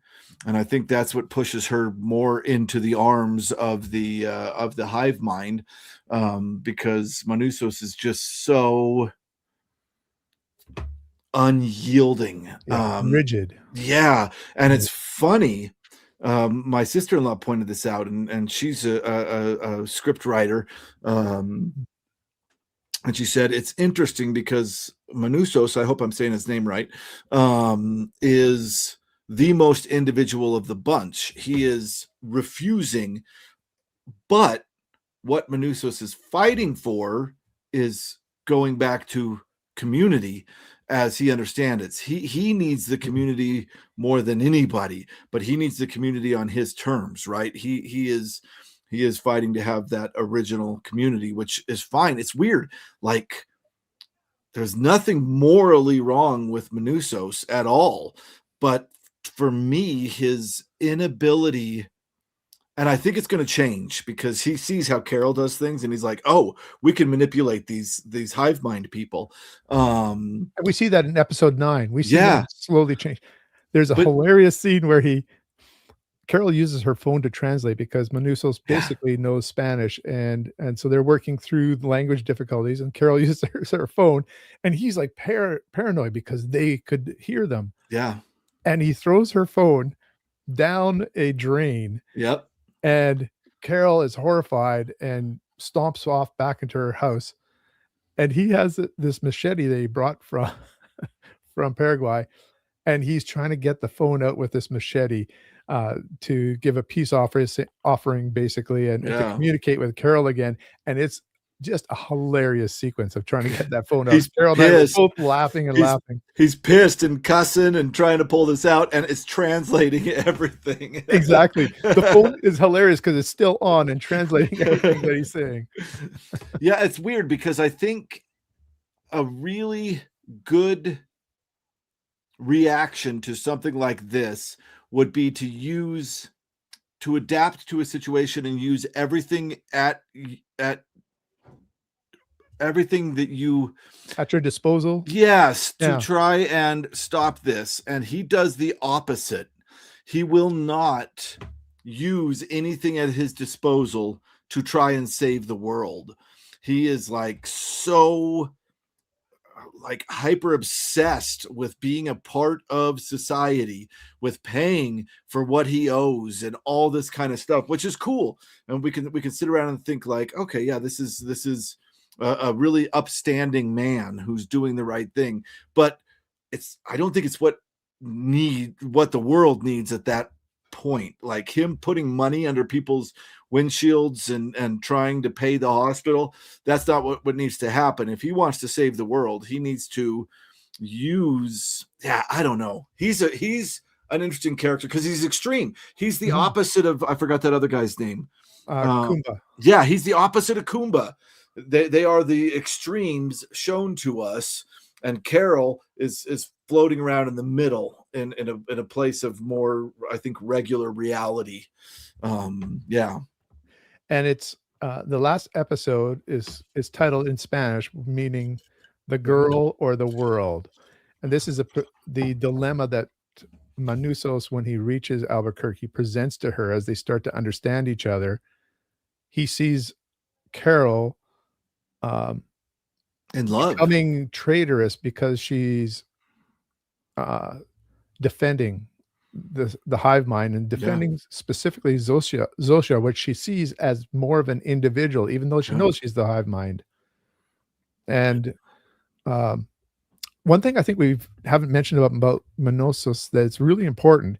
and I think that's what pushes her more into the arms of the hive mind, because Manusos is just so unyielding. yeah, rigid. Yeah, and Yeah. it's funny. My sister-in-law pointed this out, and she's a script writer. and she said it's interesting because Manusos, I hope I'm saying his name right, is the most individual of the bunch. He is refusing, but what Manusos is fighting for is going back to community as he understands it. He needs the community more than anybody, but he needs the community on his terms, right? He is fighting to have that original community, which is fine. It's weird. Like there's nothing morally wrong with Manusos at all, but for me, his inability, and I think it's going to change because he sees how Carol does things, and he's like, "Oh, we can manipulate these hive mind people." And we see that in episode 9. We see him Yeah, slowly change. There's a but hilarious scene where Carol uses her phone to translate because Manusos yeah, basically knows Spanish, and so they're working through the language difficulties, and Carol uses her phone, and he's like paranoid because they could hear them, yeah, and he throws her phone down a drain, yep, and Carol is horrified and stomps off back into her house, and he has this machete that he brought from from Paraguay, and he's trying to get the phone out with this machete to give a peace offering, basically, and to yeah. communicate with Carol again. And it's just a hilarious sequence of trying to get that phone out. He's Carol and I were pissed. both laughing and He's laughing. he's pissed and cussing and trying to pull this out, and it's translating everything. Exactly. The phone is hilarious because it's still on and translating everything that he's saying. Yeah, it's weird because I think a really good reaction to something like this would be to adapt to a situation and use everything at everything that you, At your disposal. yes, to Yeah. try and stop this. And he does the opposite. He will not use anything at his disposal to try and save the world. He is like so like hyper obsessed with being a part of society, with paying for what he owes and all this kind of stuff, which is cool. And we can sit around and think like, okay, yeah, this is a really upstanding man who's doing the right thing. But it's, I don't think it's what the world needs at that point. Like him putting money under people's windshields and trying to pay the hospital, that's not what needs to happen. If he wants to save the world, he needs to use, yeah, I don't know. He's an interesting character because he's extreme. He's the Mhm. opposite of, I forgot that other guy's name. Uh, Kumba. yeah, he's the opposite of Kumba. They are the extremes shown to us, and Carol is floating around in the middle in a place of more, I think, regular reality. Yeah. And it's the last episode is titled in Spanish, meaning the girl or the world. And this is the dilemma that Manusos, when he reaches Albuquerque, presents to her as they start to understand each other. He sees Carol um, In love. becoming traitorous because she's uh, defending the hive mind and Yeah. defending specifically Zosha, which she sees as more of an individual, even though she Yeah. knows she's the hive mind. And um, one thing I think we haven't mentioned about Minosos that's really important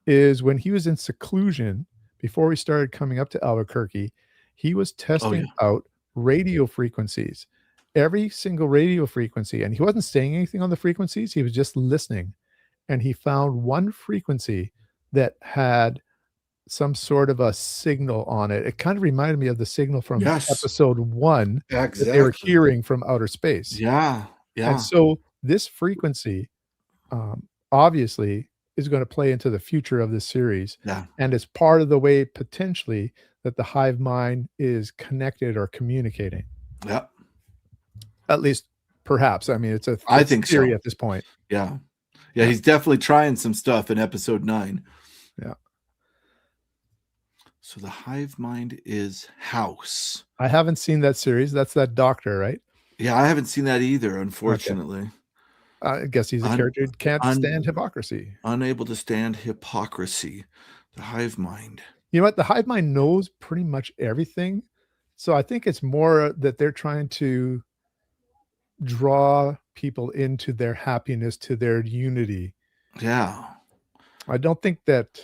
is when he was in seclusion before we started coming up to Albuquerque, he was Oh yeah. testing out radio frequencies, every single radio frequency, and he wasn't saying anything on the frequencies. He was just listening, and he found one frequency that had some sort of a signal on it. It kind of reminded me of the signal from Yes. episode 1 that they were Exactly. hearing from outer space. Yeah. And Yeah. so this frequency, obviously is gonna play into the future of this series, Yeah. and it's part of the way potentially that the hive mind is connected or communicating. Yeah. At least perhaps. I mean, I it's think theory so. at this point. Yeah. Yeah. Yeah, He's definitely trying some stuff in episode 9. yeah. So the hive mind is house. I haven't seen that series. That's that doctor, right? Yeah, I haven't seen that either, Okay. unfortunately. I guess he's a Un, character who can't un, stand hypocrisy. unable to stand hypocrisy. The hive mind. You know what? The hive mind knows pretty much everything. So I think it's more that they're trying to draw people into their happiness, to their unity. Yeah. I don't think that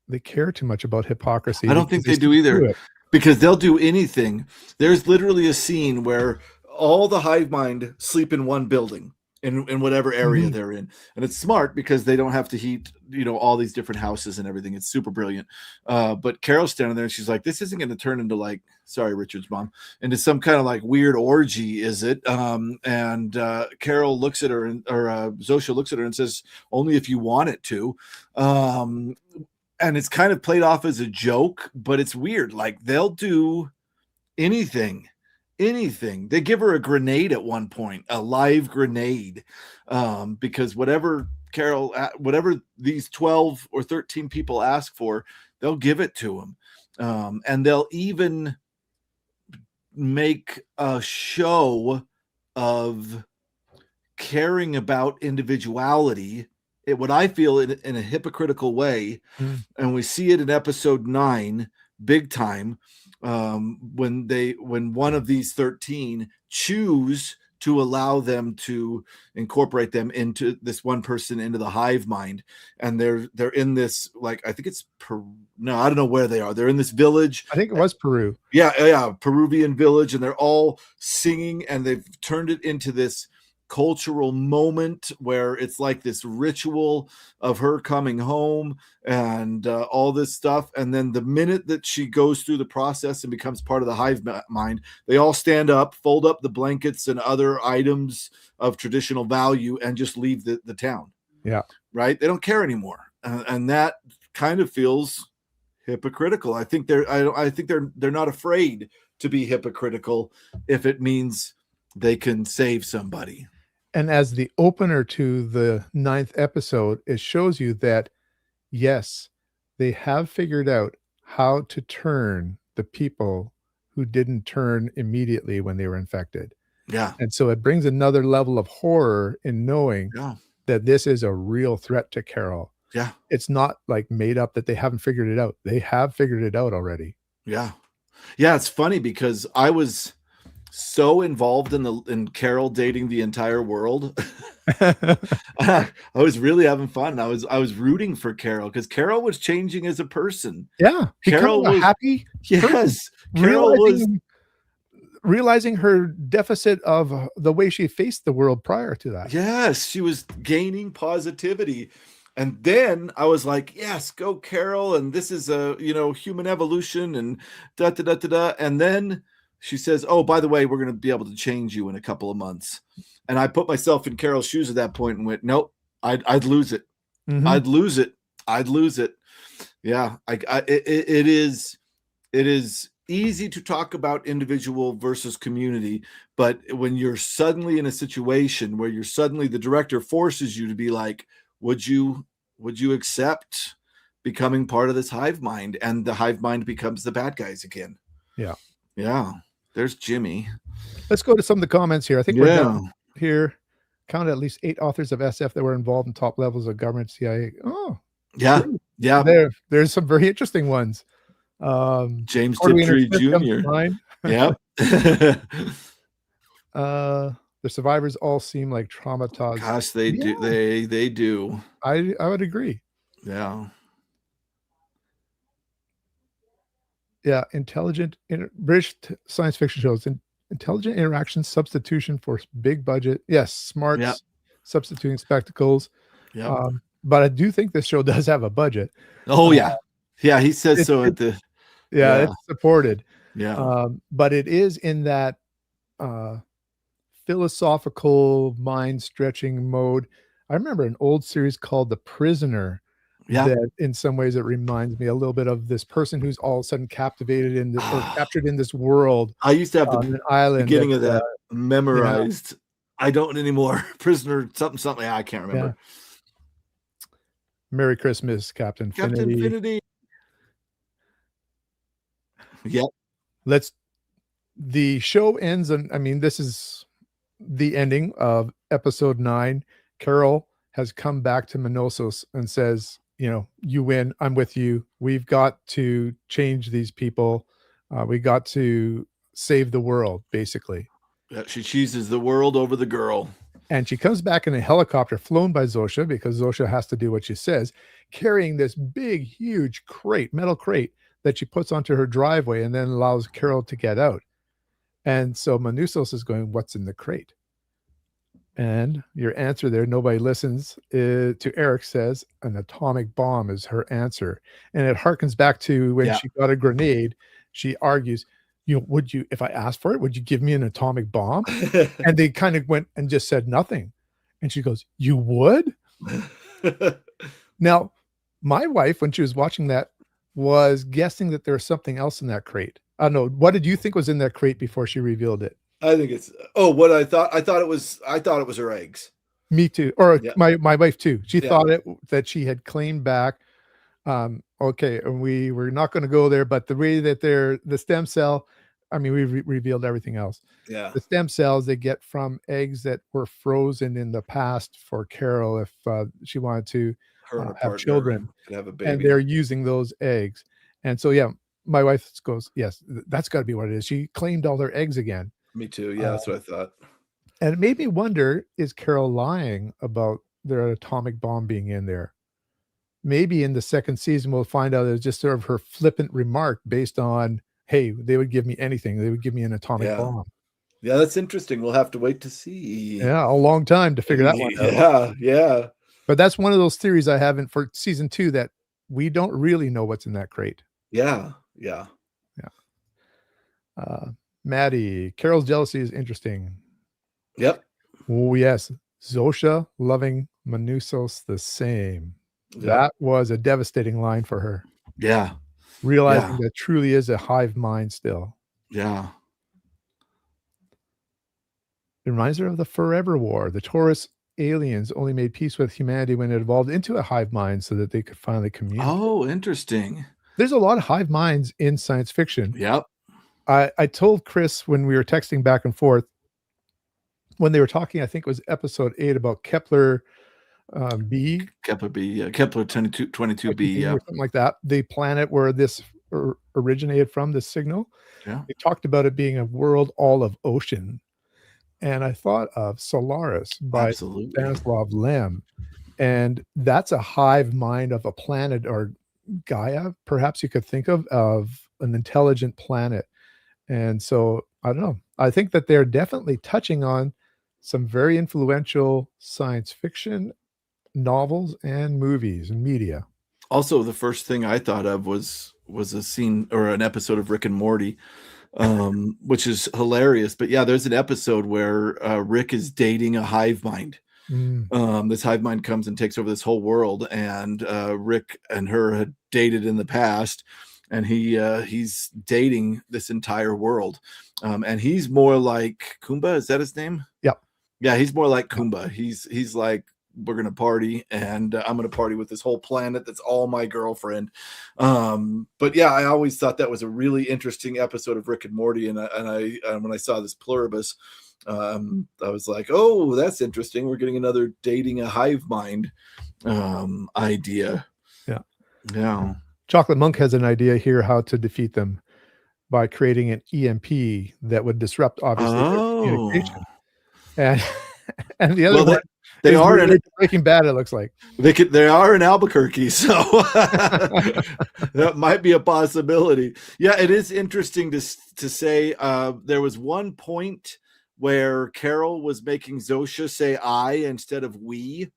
they care too much about hypocrisy I don't because think they they do see either, through it. because they'll do anything. There's literally a scene where all the hive mind sleep in one building in whatever area Mhm. they're in. And it's smart because they don't have to heat, all these different houses and everything. It's super brilliant. But Carol's standing there and she's like, this isn't going to turn into like, sorry, Richard's mom, into some kind of like weird orgy, is it? And Carol looks at her or Zosha looks at her and says, only if you want it to. And it's kind of played off as a joke, but it's weird. Like they'll do anything, anything. They give her a grenade at one point, a live grenade, because whatever these 12 or 13 people ask for, they'll give it to them. And they'll even make a show of caring about individuality, what I feel in a hypocritical way. And we see it in episode 9 big time, when one of these 13 choose to allow them to incorporate them into this one person into the hive mind. And they're in this, like, I think it's no, I don't know where they are. They're in this village. I think it was Peru. Yeah, Peruvian village, and they're all singing, and they've turned it into this cultural moment where it's like this ritual of her coming home and all this stuff. And then the minute that she goes through the process and becomes part of the hive mind, they all stand up, fold up the blankets and other items of traditional value, and just leave the town. Yeah. Right? They don't care anymore. And that kind of feels hypocritical. I think they're not afraid to be hypocritical if it means they can save somebody. And as the opener to the 9th episode, it shows you that, yes, they have figured out how to turn the people who didn't turn immediately when they were infected. Yeah. And so it brings another level of horror in knowing that this is a real threat to Carol. Yeah. It's not like made up that they haven't figured it out. They have figured it out already. Yeah. Yeah, it's funny because I was so involved in Carol dating the entire world. I was really having fun. I was rooting for Carol because Carol was changing as a person. Yeah, Carol becoming a was happy person. Yes. Carol was realizing her deficit of the way she faced the world prior to that. Yes, she was gaining positivity. And then I was like, yes, go Carol. And this is a, human evolution and da da da da da. And then she says, oh, by the way, we're going to be able to change you in a couple of months. And I put myself in Carol's shoes at that point and went, nope, I'd lose it. Mhm. I'd lose it. Yeah. It is easy to talk about individual versus community, but when you're suddenly in a situation where the director forces you to be like, would you accept becoming part of this hive mind? And the hive mind becomes the bad guys again. Yeah. There's Jimmy. Let's go to some of the comments here. I think we're down here. Counted at least 8 authors of SF that were involved in top levels of government, CIA. Oh, yeah. There's some very interesting ones. James Tiptree Jr. Yeah. The survivors all seem like traumatized. Gosh, they do. They do. I would agree. Yeah. Yeah. British science fiction shows. Intelligent interaction substitution for big budget. Yes. Smarts substituting spectacles. Yeah. But I do think this show does have a budget. Oh, yeah. Yeah. He says so at the. Yeah. It's supported. Yeah. But it is in that philosophical mind stretching mode. I remember an old series called The Prisoner. That in some ways it reminds me a little bit of this person who's all of a sudden captivated in or captured in this world. I used to have an island beginning of that memorized. I don't anymore. Prisoner something. I can't remember. Yeah. Merry Christmas, Captain Finity. Yep. The show ends, and I mean, this is the ending of episode 9. Carol has come back to Minosos and says, you win. I'm with you. We've got to change these people. We got to save the world, basically. She chooses the world over the girl. And she comes back in a helicopter flown by Zosha, because Zosha has to do what she says, carrying this big, huge crate, metal crate, that she puts onto her driveway and then allows Carol to get out. And so Manusos is going, "What's in the crate?" And your answer there, nobody listens, to Eric says, "An atomic bomb" is her answer. And it harkens back to when Yeah. she got a grenade. She argues, "Would you, if I asked for it, would you give me an atomic bomb?" And they kind of went and just said nothing. And she goes, "You would?" Now, my wife, when she was watching that, was guessing that there was something else in that crate. I don't know. What did you think was in that crate before she revealed it? I think it's what I thought it was her eggs. Me too. Or Yeah. my wife too. She Yeah. thought that she had claimed back. Okay, and we were not going to go there, but the way that the stem cell, I mean, we revealed everything else. Yeah. The stem cells they get from eggs that were frozen in the past for Carol if she wanted to Her and her have partner children, could have a and baby. they're using those eggs. And so, yeah, my wife goes, "Yes, that's got to be what it is." She claimed all their eggs again. Me too. Yeah, that's what I thought. And it made me wonder, is Carol lying about their atomic bomb being in there? Maybe in the second season, we'll find out it's just sort of her flippant remark based on, "Hey, they would give me anything. They would give me an atomic bomb." Yeah, that's interesting. We'll have to wait to see. Yeah, a long time to figure that one out. Yeah. But that's one of those theories I have for season 2, that we don't really know what's in that crate. Yeah. Maddie, Carol's jealousy is interesting. Yep. Oh, yes. Zosha loving Manusos the same. That was a devastating line for her. Yeah. Realizing that truly is a hive mind still. Yeah. It reminds her of the Forever War. The Taurus aliens only made peace with humanity when it evolved into a hive mind so that they could finally communicate. Oh, interesting. There's a lot of hive minds in science fiction. Yep. I told Chris when we were texting back and forth, when they were talking, I think it was episode 8 about Kepler B. Kepler B, Kepler 22b, yeah. Or something like that. The planet where this originated from, this signal. Yeah. They talked about it being a world all of ocean. And I thought of Solaris by Stanislav Lem. And that's a hive mind of a planet, or Gaia, perhaps you could think of an intelligent planet. And so, I don't know. I think that they're definitely touching on some very influential science fiction novels and movies and media. Also, the first thing I thought of was a scene or an episode of Rick and Morty, which is hilarious. But yeah, there's an episode where Rick is dating a hive mind. This hive mind comes and takes over this whole world, and Rick and her had dated in the past, and he's dating this entire world, and he's more like Kumba. Is that his name? Yeah, he's more like Kumba. He's like, we're gonna party, and I'm gonna party with this whole planet that's all my girlfriend. But yeah, I always thought that was a really interesting episode of Rick and Morty, and when I saw this Pluribus, I was like, oh, that's interesting. We're getting another dating a hive mind idea. Yeah. Chocolate Monk has an idea here how to defeat them, by creating an EMP that would disrupt, obviously, their communication. And the other one, they are in Breaking Bad, it looks like. They are in Albuquerque, so that might be a possibility. Yeah, it is interesting to say there was one point where Carol was making Zosha say I instead of we.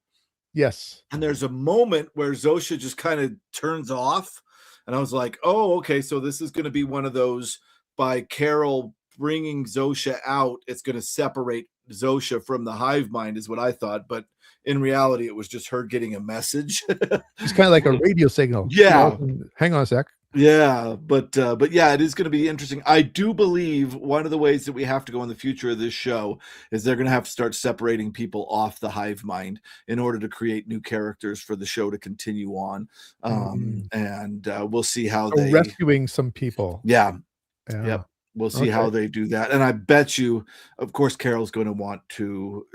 Yes. And there's a moment where Zosha just kind of turns off. And I was like, oh, okay, so this is going to be one of those, by Carol bringing Zosha out, it's going to separate Zosha from the hive mind, is what I thought. But in reality, it was just her getting a message. It's kind of like a radio signal. Yeah. Hang on a sec. Yeah, but yeah, it is going to be interesting. I do believe one of the ways that we have to go in the future of this show is they're going to have to start separating people off the hive mind in order to create new characters for the show to continue on. And we'll see how they rescuing some people. Yeah. We'll see how they do that. And I bet you, of course, Carol's going to want to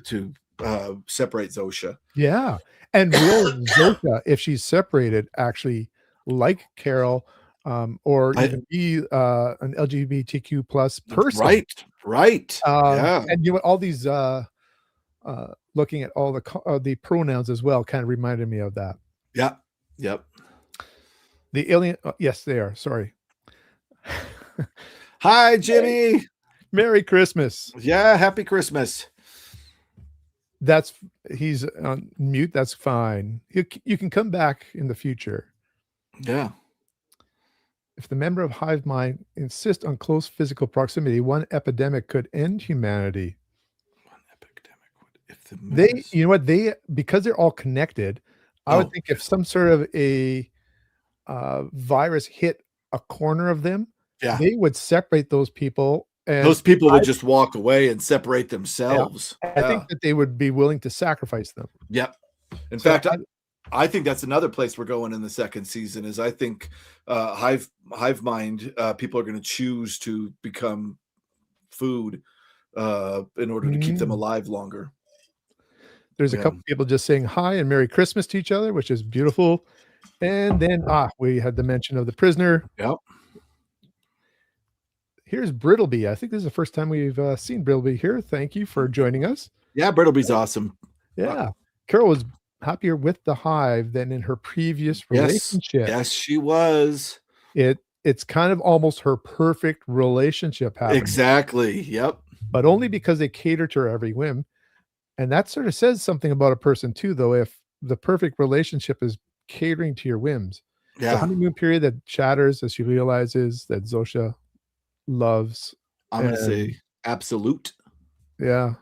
separate Zosha. Yeah. And will Zosha, if she's separated, actually like Carol, or I even be an LGBTQ plus person. right. Yeah. And you know, all these looking at all the pronouns as well kind of reminded me of that. Yeah. Yep. The alien, yes, they are. Sorry. Hi, Jimmy. Merry Christmas. Yeah, happy Christmas. That's he's on mute. That's fine. You can come back in the future. Yeah. If the member of hive mind insist on close physical proximity, one epidemic could end humanity. One epidemic would if the They, members. you know what, because they're all connected, I would Oh, think if some sort of a virus hit a corner of them, yeah. they would separate those people. And Those people I, would just walk away and separate yeah, themselves. I think Yeah. that they would be willing to sacrifice them. Yep. In So fact, I think that's another place we're going in the second season. Is I think hive mind people are going to choose to become food in order to keep them alive longer. There's a Yeah. couple people just saying hi and Merry Christmas to each other, which is beautiful. And then we had the mention of the prisoner. Yep. Here's Brittleby. I think this is the first time we've seen Brittleby here. Thank you for joining us. Yeah, Brittleby's awesome. Yeah. Carol was happier with the hive than in her previous relationship. Yes, she was. It's kind of almost her perfect relationship happening. Exactly. Yep. But only because they cater to her every whim. And that sort of says something about a person too, though, if the perfect relationship is catering to your whims. Yeah. The honeymoon period that shatters as she realizes that Zosha loves. I'm going to say absolute. Yeah.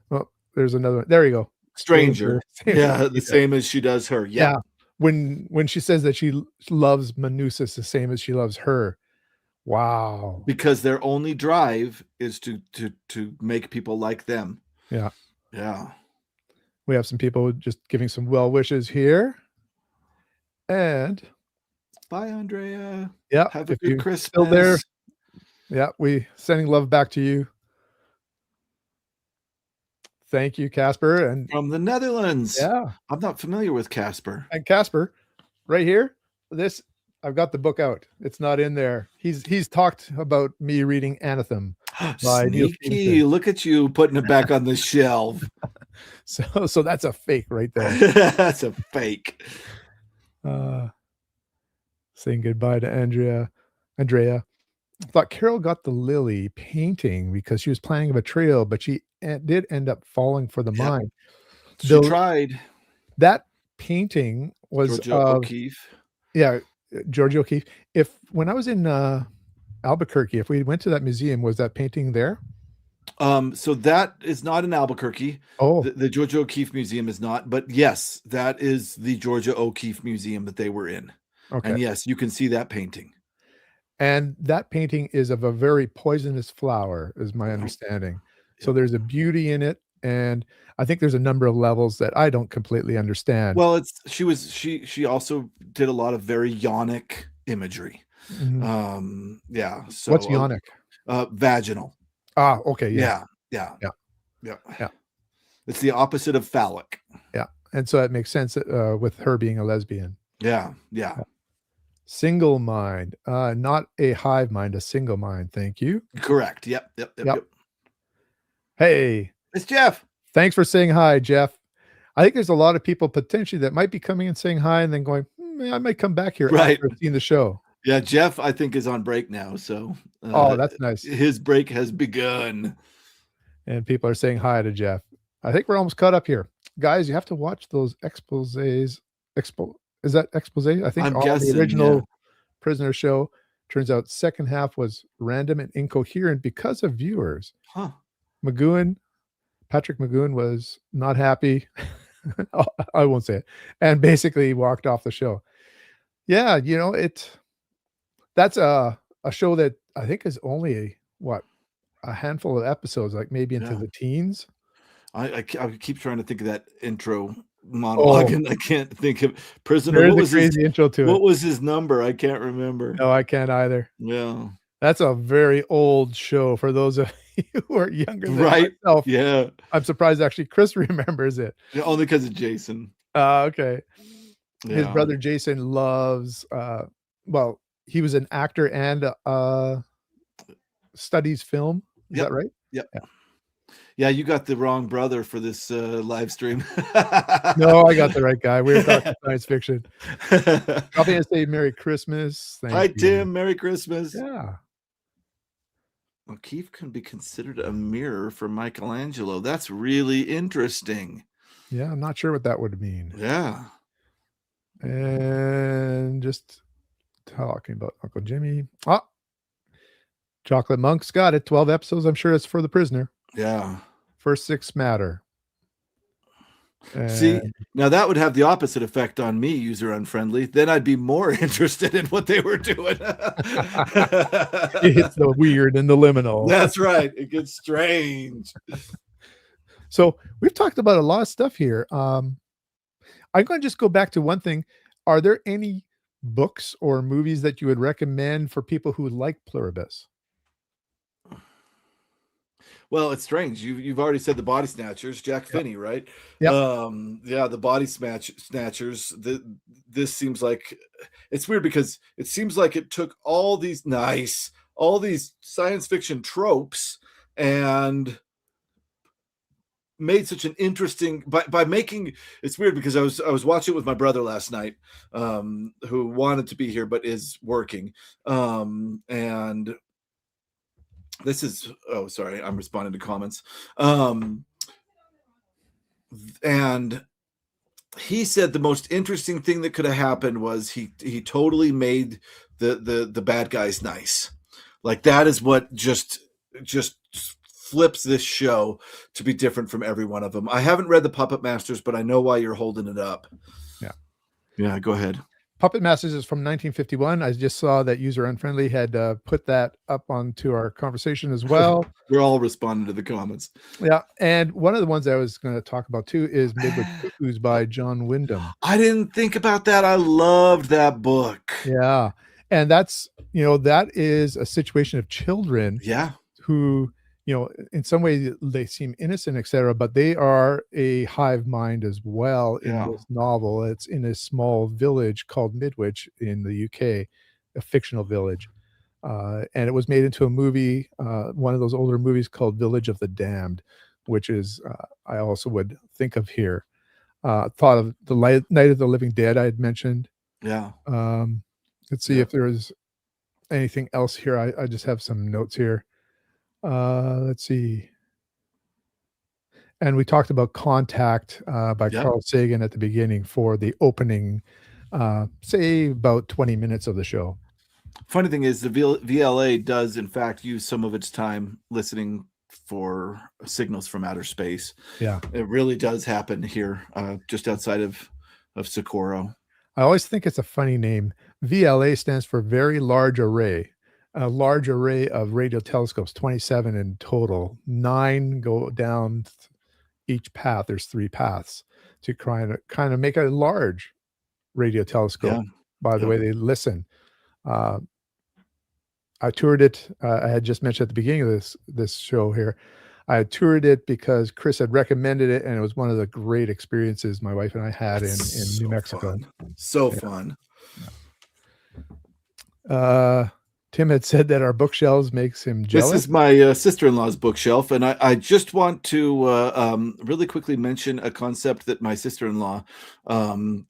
Well, there's another one. There you go. Stranger. Yeah, the Yeah. same as she does her. Yep. Yeah. When she says that she loves Manusis the same as she loves her. Wow. Because their only drive is to make people like them. Yeah. Yeah. We have some people just giving some well wishes here. And bye, Andrea. Yeah. Have a good Christmas. Still there. Yeah, we sending love back to you. Thank you, Casper. And from the Netherlands. Yeah. I'm not familiar with Casper. And Casper, right here, I've got the book out. It's not in there. He's talked about me reading Anathem. Sneaky. Look at you putting it back on the shelf. So that's a fake right there. That's a fake. Saying goodbye to Andrea. I thought Carol got the lily painting because she was planning a betrayal, but she did end up falling for the mine. She tried. That painting was Georgia O'Keeffe. Yeah, Georgia O'Keeffe. When I was in Albuquerque, if we went to that museum, was that painting there? So that is not in Albuquerque. Oh, the Georgia O'Keeffe Museum is not, but yes, that is the Georgia O'Keeffe Museum that they were in. Okay. And yes, you can see that painting. And that painting is of a very poisonous flower, is my understanding. So there's a beauty in it, and I think there's a number of levels that I don't completely understand. Well, she also did a lot of very yonic imagery. Mm-hmm. Yeah. So what's yonic? Vaginal. Ah, okay. Yeah. It's the opposite of phallic. Yeah, and so that makes sense with her being a lesbian. Yeah. Single mind, not a hive mind, a single mind. Thank you. Correct. Yep. Hey, it's Jeff. Thanks for saying hi, Jeff. I think there's a lot of people potentially that might be coming and saying hi and then going, I might come back here after I've seen the show. Yeah, Jeff, I think, is on break now. So that's nice. His break has begun. And people are saying hi to Jeff. I think we're almost caught up here. Guys, you have to watch those exposés. Is that expose? I think I'm guessing, the original Prisoner show. Turns out second half was random and incoherent because of viewers. Huh. Patrick McGoon was not happy. I won't say it. And basically walked off the show. Yeah, that's a show that I think is only a handful of episodes, like maybe into the teens. I keep trying to think of that intro monologue, and I can't think of Prisoner. There's a crazy intro to it. What was his number? I can't remember. No, I can't either. Yeah. That's a very old show for those of you who are younger than myself. Yeah. I'm surprised actually Chris remembers it. Yeah, only because of Jason. Okay. Yeah. His brother Jason loves he was an actor and studies film. Is Yep. that right? Yep. Yeah. Yeah, you got the wrong brother for this live stream. No, I got the right guy. We're talking science fiction. Probably gonna say Merry Christmas. Hi, Thank you. Tim. Merry Christmas. Yeah. O'Keefe can be considered a mirror for Michelangelo. That's really interesting. Yeah, I'm not sure what that would mean. Yeah. And just talking about Uncle Jimmy. Chocolate Monk's got it. 12 episodes. I'm sure it's for The Prisoner. Yeah. First 6 matter. See, And now that would have the opposite effect on me, user unfriendly. Then I'd be more interested in what they were doing. it's the weird and the liminal. That's right. It gets strange. So we've talked about a lot of stuff here. I'm going to just go back to one thing. Are there any books or movies that you would recommend for people who like Pluribus? Well, it's strange. You've already said the Body Snatchers, Jack Yep. Finney, right? Yep. Yeah, the Body Snatchers. This seems like it's weird because it seems like it took all these science fiction tropes and made such an interesting by making it's weird because I was watching it with my brother last night, who wanted to be here but is working, and this is sorry, I'm responding to comments, and he said the most interesting thing that could have happened was he totally made the bad guys nice. Like that is what just flips this show to be different from every one of them. I haven't read the Puppet Masters, but I know why you're holding it up. Yeah, go ahead. Puppet Masters is from 1951. I just saw that User Unfriendly had put that up onto our conversation as well. We're all responding to the comments. Yeah, and one of the ones I was going to talk about too is Midwich Cuckoos by John Wyndham. I didn't think about that. I loved that book. Yeah, and that's, that is a situation of children who, in some way they seem innocent, etc., but they are a hive mind as well in this novel. It's in a small village called Midwich in the UK, a fictional village. And it was made into a movie, one of those older movies called Village of the Damned, which is, I also would think of here. Thought of the Night of the Living Dead I had mentioned. Yeah. Let's see if there's anything else here. I just have some notes here. Let's see. And we talked about Contact by Carl Sagan at the beginning for the opening, say about 20 minutes of the show. Funny thing is the VLA does in fact use some of its time listening for signals from outer space. Yeah. It really does happen here, just outside of Socorro. I always think it's a funny name. VLA stands for Very Large Array. A large array of radio telescopes, 27 in total. 9 go down each path. There's 3 paths to kind of make a large radio telescope by the way they listen. I toured it. I had just mentioned at the beginning of this show here. I toured it because Chris had recommended it, and it was one of the great experiences my wife and I had in New Mexico. So fun. Tim had said that our bookshelves makes him jealous. This is my sister-in-law's bookshelf, and I just want to really quickly mention a concept that my sister-in-law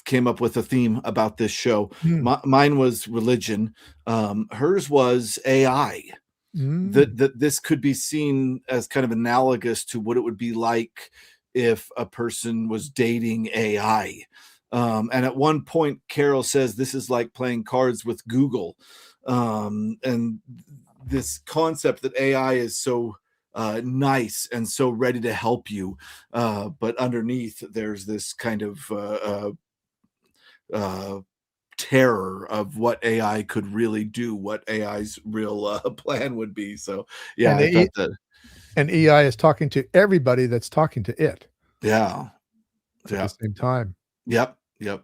came up with a theme about this show. Mine was religion. Hers was AI. That this could be seen as kind of analogous to what it would be like if a person was dating AI. And at one point, Carol says this is like playing cards with Google. And this concept that AI is so nice and so ready to help you, but underneath there's this kind of terror of what AI could really do, what AI's real plan would be. So yeah, I thought that. And AI is talking to everybody that's talking to it. Yeah. At the same time. Yep. Yeah.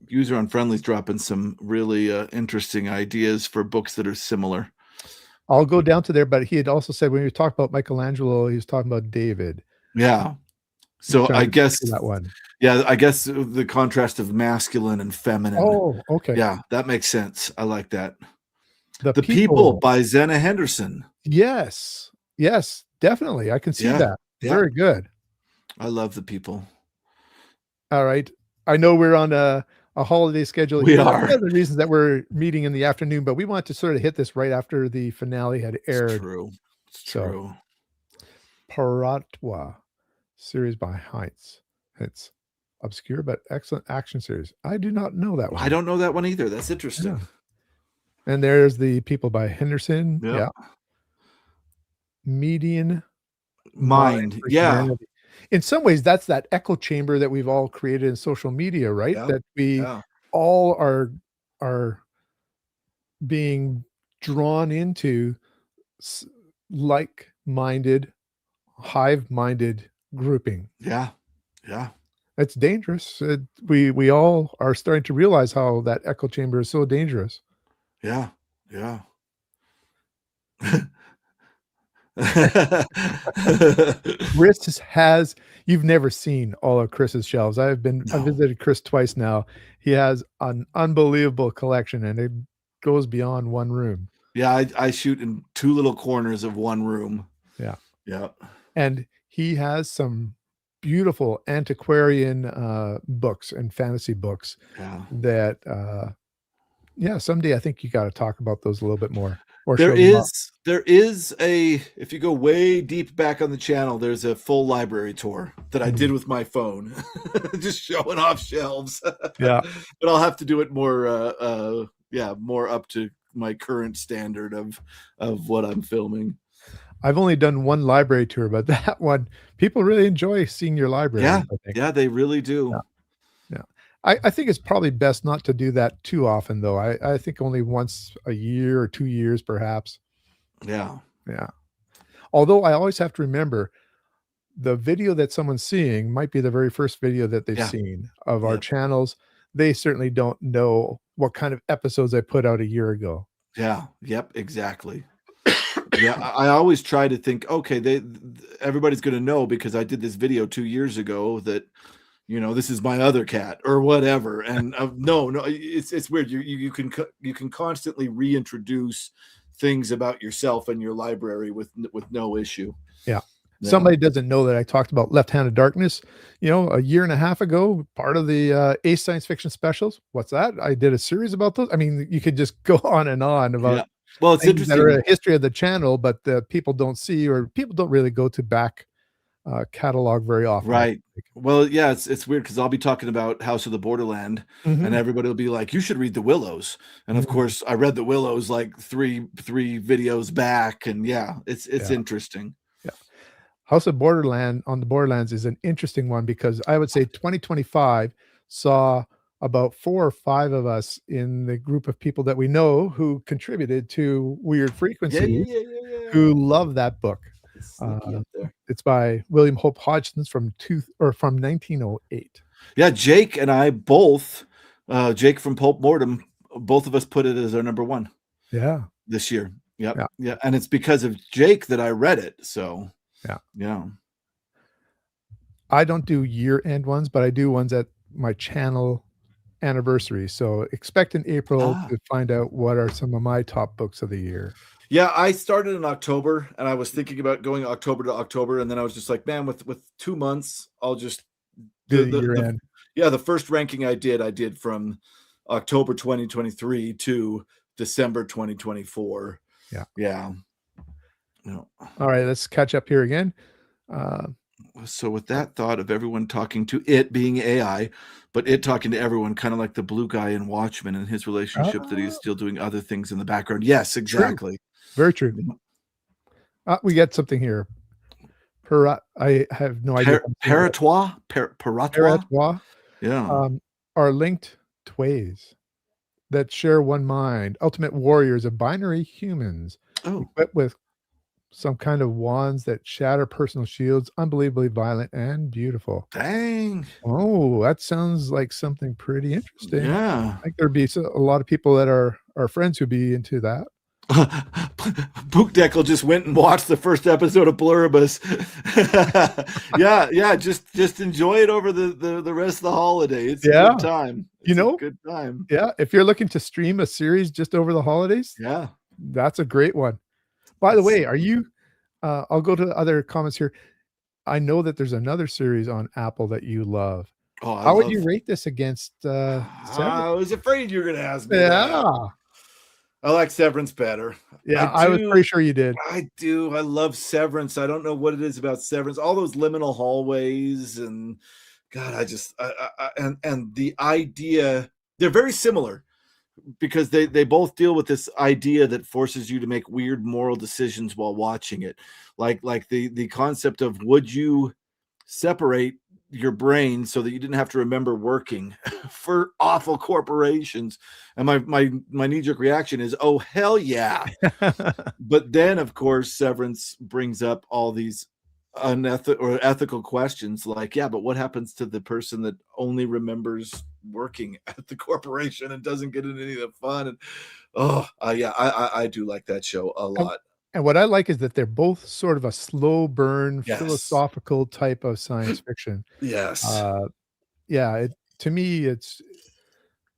User Unfriendly's dropping some really interesting ideas for books that are similar. I'll go down to there, but he had also said when you talk about Michelangelo, he was talking about David. Yeah. So I guess that one. Yeah, I guess the contrast of masculine and feminine. Oh, okay. Yeah, that makes sense. I like that. The The People People. by Zena Henderson. Yes. Yes, definitely. I can see Yeah, that. yeah. Very good. I love The People. All right. I know we're on a holiday schedule We here. That's are. one of the reasons that we're meeting in the afternoon, but we want to sort of hit this right after the finale had It's aired. true. It's So, true. Paratwa series by Heinz. It's obscure but excellent action series. I do not know that I one. don't know that one either. That's Yeah. interesting. And there's The People by Henderson. Yep. Yeah. Median Mind Mind. for Yeah. Humanity. In some ways, that's that echo chamber that we've all created in social media, right? Yeah. That we Yeah. all are being drawn into like-minded, hive-minded grouping. Yeah. Yeah. It's dangerous. We all are starting to realize how that echo chamber is so dangerous. Yeah. Yeah. Chris has you've never seen all of Chris's shelves. I've No. visited Chris twice now. He has an unbelievable collection, and it goes beyond one room. Yeah, I shoot in 2 little corners of one room. Yeah. Yeah. And he has some beautiful antiquarian books and fantasy books Yeah. that yeah, someday I think you gotta talk about those a little bit more or There show them off. is a if you go way deep back on the channel, there's a full library tour that I did Mhm. with my phone, just showing off shelves. Yeah. But I'll have to do it more, yeah, more up to my current standard of what I'm filming. I've only done one library tour, but that one, people really enjoy seeing your libraries, Yeah, I think. yeah, they really Yeah, do. yeah. I think it's probably best not to do that too often, though. I think only once a year or 2 years, perhaps. Yeah, Yeah. Although I always have to remember, the video that someone's seeing might be the very first video that they've yeah, seen of our yep, channels. They certainly don't know what kind of episodes I put out a year ago. yeah, yep, exactly. Yeah, I always try to think, okay, everybody's gonna know because I did this video 2 years ago that, this is my other cat or whatever, and, no, it's weird. You can constantly reintroduce things about yourself and your library with no issue. Yeah. Yeah. Somebody doesn't know that I talked about Left Handed Darkness, a year and a half ago, part of the Ace Science Fiction Specials. What's that? I did a series about those. I mean, you could just go on about Yeah. Well, it's things that are interesting. a history of the channel, but people don't see or people don't really go to back catalog very often. I Right. think. Well, yeah, it's weird because 'cause I'll be talking about House of the Borderland, and Mhm. everybody will be like, "You should read The Willows." And, of Mhm. course, I read The Willows, like, three videos back, and yeah, it's Yeah, interesting. yeah. House of Borderland on the Borderlands is an interesting one because I would say 2025 saw about 4 or 5 of us in the group of people that we know who contributed to Weird Yeah, yeah, Frequencies, yeah, yeah, yeah. who love that book. It's sneaky Uh, up there. it's by William Hope Hodgson from 1908. Yeah, Jake and I both, Jake from Pulp Mortem, both of us put it as our number 1 Yeah, this year. Yep, yeah, yeah, and it's because of Jake that I read it, so, yeah. yeah. I don't do year-end ones, but I do ones at my channel anniversary, so expect in April Ah. to find out what are some of my top books of the year. Yeah, I started in October, and I was thinking about going October to October, and then I was just like, "Man, with 2 months, I'll just" Do the the the year-end. yeah, the first ranking I did from October 2023 to December 2024. Yeah. Yeah. No. Alright, let's catch up here again. Uh, So with that thought of everyone talking to it being AI, but it talking to everyone, kind of like the blue guy in Watchmen and his relationship that he's oh, still doing other things in the background. Yes, true. exactly. Very true. You know, We got something here. I have no idea if I'm saying that. Paratois? Paratois, Yeah. are linked ways that share one mind. Ultimate warriors of binary humans Oh, equipped with some kind of wands that shatter personal shields, unbelievably violent and beautiful. dang. Oh, that sounds like something pretty interesting. Yeah. I think there'd be a lot of people that are friends who'd be into that. Bookdeckle just went and watched the first episode of Pluribus. yeah, just enjoy it over the rest of the holiday. It's a good time. It's a good time. Yeah, if you're looking to stream a series just over the holidays, yeah, that's a great one. By the way, are you I'll go to other comments here. I know that there's another series on Apple that you love. Oh, How would you rate this against Severance? I was afraid you were going to ask me that. I like Severance better. Yeah, I was pretty sure you did. I do. I love Severance. I don't know what it is about Severance. All those liminal hallways and God, and the idea, they're very similar because they both deal with this idea that forces you to make weird moral decisions while watching it. Like the concept of, would you separate your brain so that you didn't have to remember working for awful corporations? And my knee-jerk reaction is, oh, hell yeah. But then, of course, Severance brings up all these ethical questions like, yeah, but what happens to the person that only remembers working at the corporation and doesn't get into any of the fun? And I do like that show a lot. And what I like is that they're both sort of a slow burn, philosophical type of science fiction. Yes. To me, it's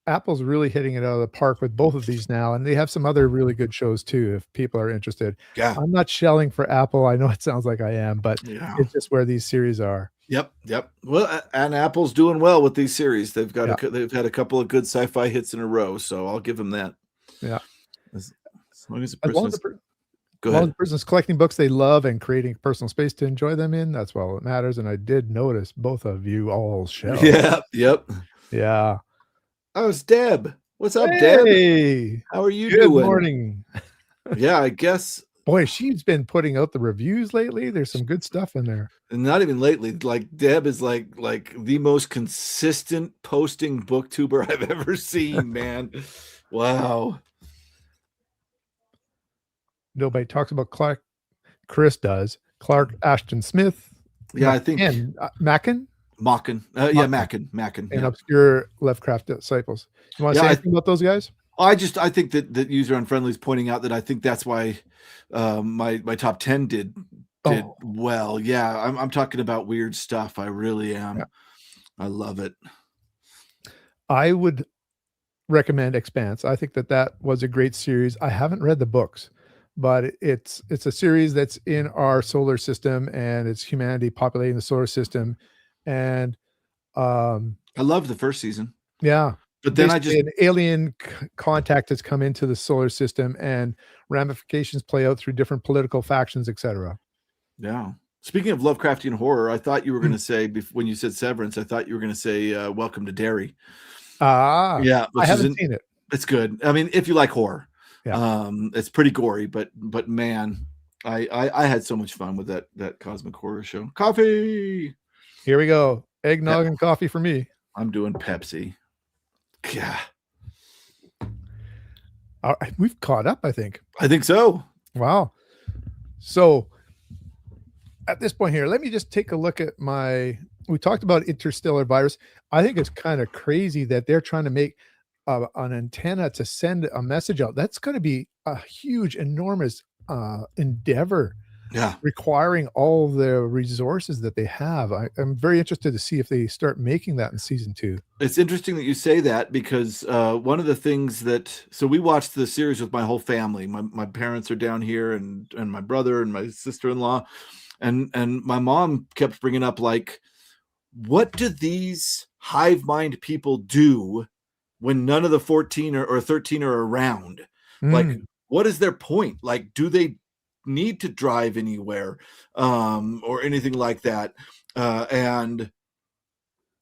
Apple's really hitting it out of the park with both of these now, and they have some other really good shows too, if people are interested. Yeah. I'm not shelling for Apple. I know it sounds like I am, but it's just where these series are. Yep. Well, and Apple's doing well with these series. They've had a couple of good sci-fi hits in a row, so I'll give them that. Yeah. As long as the person's collecting books they love and creating personal space to enjoy them in, that's all that matters. And I did notice both of you all shell. Yeah. Yep. Yeah. Oh, it's Deb. What's up, Deb? How are you doing? Good morning. Yeah, I guess. Boy, she's been putting out the reviews lately. There's some good stuff in there. And not even lately. Like Deb is like the most consistent posting booktuber I've ever seen, man. Wow. Nobody talks about Clark. Chris does. Clark Ashton Smith. Yeah, I think. And Mackin. Mackin. And Obscure Lovecraft Disciples. You want to say anything about those guys? I think that User Unfriendly is pointing out that I think that's why my top 10 did well. Yeah, I'm talking about weird stuff. I really am. Yeah. I love it. I would recommend Expanse. I think that was a great series. I haven't read the books, but it's a series that's in our solar system, and it's humanity populating the solar system. And I love the first season. Yeah. But then an alien contact has come into the solar system, and ramifications play out through different political factions, etc. Yeah. Speaking of Lovecraftian horror, I thought you were going to say, when you said Severance, I thought you were going to say Welcome to Derry. Yeah. I haven't seen it. It's good. I mean, if you like horror, it's pretty gory, but man, I had so much fun with that cosmic horror show. Coffee. Here we go. Eggnog and coffee for me. I'm doing Pepsi. Yeah. We've caught up, I think. I think so. Wow. So at this point here, let me just take a look at we talked about interstellar virus. I think it's kind of crazy that they're trying to make an antenna to send a message out. That's going to be a huge, enormous endeavor. Yeah, requiring all the resources that they have. I'm very interested to see if they start making that in season 2. It's interesting that you say that, because one of the things so we watched the series with my whole family. My parents are down here, and my brother and my sister-in-law, and my mom kept bringing up, like, what do these hive mind people do when none of the 14 or 13 are around? Like, what is their point? Like, do they need to drive anywhere or anything like that? And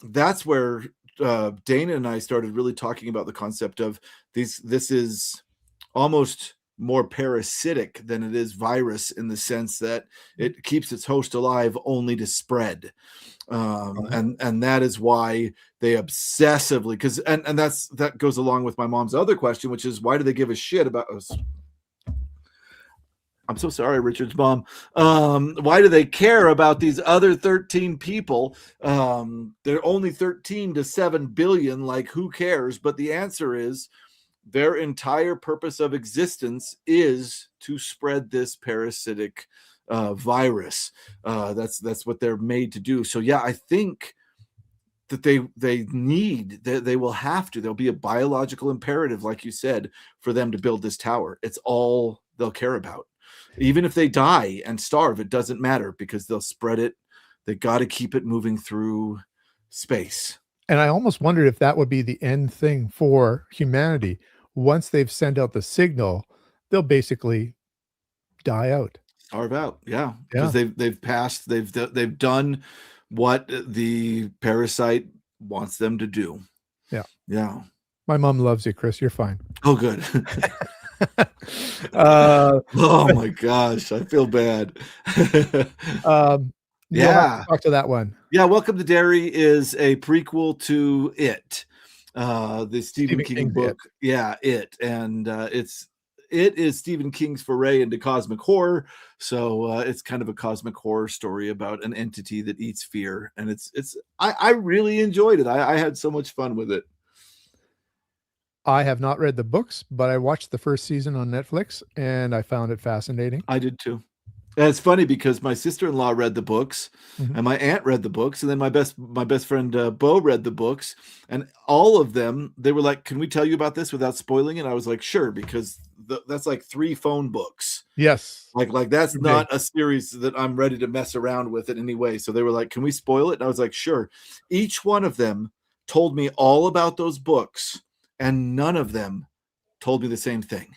that's where Dana and I started really talking about the concept of this is almost more parasitic than it is virus, in the sense that it keeps its host alive only to spread. And that is why they obsessively, because that goes along with my mom's other question, which is, why do they give a shit about us? I'm so sorry, Richard's mom. Why do they care about these other 13 people? They're only 13 to 7 billion. Like, who cares? But the answer is, their entire purpose of existence is to spread this parasitic virus. That's what they're made to do. So yeah, I think that they will have to. There'll be a biological imperative, like you said, for them to build this tower. It's all they'll care about. Even if they die and starve, it doesn't matter because they'll spread it. They got to keep it moving through space. And I almost wondered if that would be the end thing for humanity. Once they've sent out the signal, they'll basically die out. Starve out, yeah, Yeah. because they've done what the parasite wants them to do. Yeah. Yeah. My mom loves you, Chris. You're fine. Oh, good. Uh, Oh my gosh, I feel bad. You'll have to Yeah. talk to that one. Yeah, Welcome to Derry is a prequel to It, the Stephen King King's book. It. Yeah, It, and it is Stephen King's foray into cosmic horror. So it's kind of a cosmic horror story about an entity that eats fear, and I really enjoyed it. I had so much fun with it. I have not read the books, but I watched the first season on Netflix and I found it fascinating. I did too. And it's funny because my sister-in-law read the books, Mhm. and my aunt read the books, and then my best friend Bo read the books, and all of them, they were like, "Can we tell you about this without spoiling it?" I was like, "Sure," because that's like 3 phone books. Yes. Like that's Too not big. a series that I'm ready to mess around with it anyway. So they were like, "Can we spoil it?" And I was like, "Sure." Each one of them told me all about those books, and none of them told me the same thing.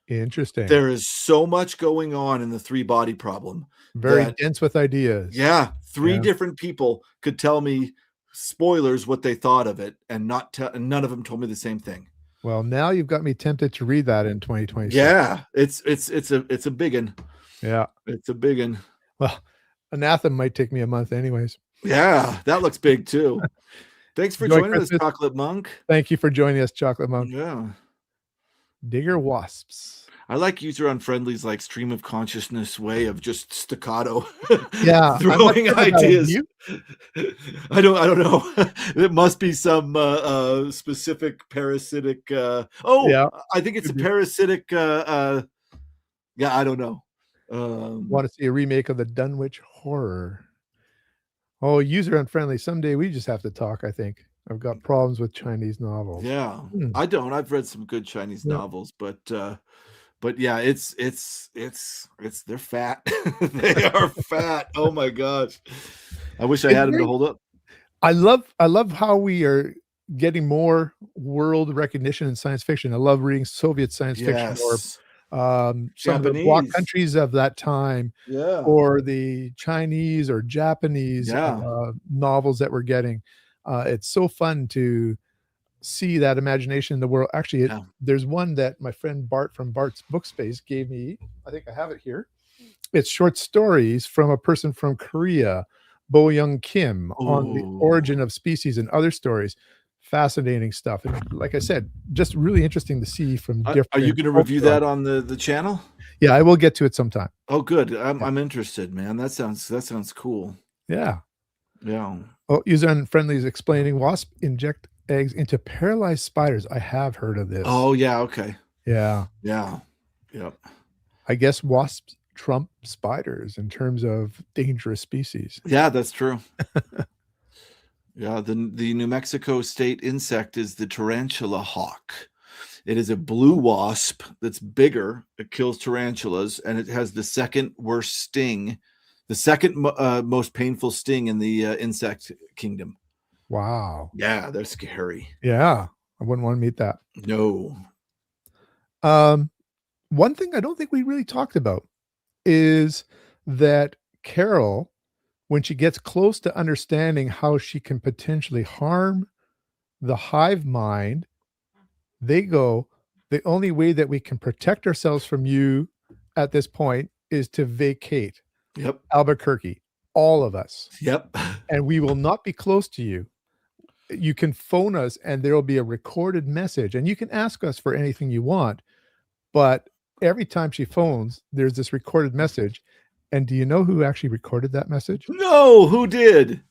Interesting. There is so much going on in the 3-body problem Very that dense with ideas. yeah, 3 Yeah. different people could tell me spoilers what they thought of it, and none of them told me the same thing. Well, now you've got me tempted to read that in 2026. Yeah, it's a big one. Yeah. It's a big one. Well, Anathema might take me a month anyways. Yeah, that looks big too. Thanks for Enjoy joining us, Christmas. Chocolate Monk. Thank you for joining us, Chocolate Monk. Yeah. Digger Wasps. I like User Unfriendly's like stream of consciousness way of just staccato Yeah, I'm not throwing sure about ideas. you. I don't know. It must be some specific parasitic Yeah, I think it's a could be. parasitic yeah, I don't know. Want to see a remake of the Dunwich Horror. Oh, User Unfriendly. Someday we just have to talk, I think. I've got problems with Chinese novels. Yeah. Hmm. I don't. I've read some good Chinese Yeah. novels, but yeah, it's they're fat. They are fat. Oh my gosh. I wish I had them to hold up. I love how we are getting more world recognition in science fiction. I love reading Soviet science fiction or Yes. some of the bloc Japanese. countries of that time, Yeah. or the Chinese or Japanese Yeah. novels that we're getting. It's so fun to see that imagination in the world. Actually, Yeah. there's one that my friend Bart from Bart's Book Space gave me. I think I have it here. It's short stories from a person from Korea, Bo Young Kim, on the Ooh. origin of species and other stories. Fascinating stuff. And like I said, just really interesting to see from different. Are you gonna review that on the channel? Yeah, I will get to it sometime. Oh, good. Yeah. I'm interested, man. That sounds cool. Yeah. Yeah. Oh, User Unfriendly is explaining wasps inject eggs into paralyzed spiders. I have heard of this. Oh, yeah, okay. Yeah. Yeah. Yep. I guess wasps trump spiders in terms of dangerous species. Yeah, that's true. Yeah, the New Mexico state insect is the tarantula hawk. It is a blue wasp that's bigger. It kills tarantulas, and it has the second worst sting, the second most painful sting in the insect kingdom. Wow. Yeah, they're scary. Yeah. I wouldn't want to meet that. No. One thing I don't think we really talked about is that Carol, when she gets close to understanding how she can potentially harm the hive mind, they go, the only way that we can protect ourselves from you at this point is to vacate Yep. Albuquerque, all of us. Yep. And we will not be close to you. You can phone us and there will be a recorded message, and you can ask us for anything you want. But every time she phones, there's this recorded message. And do you know who actually recorded that message? No, who did?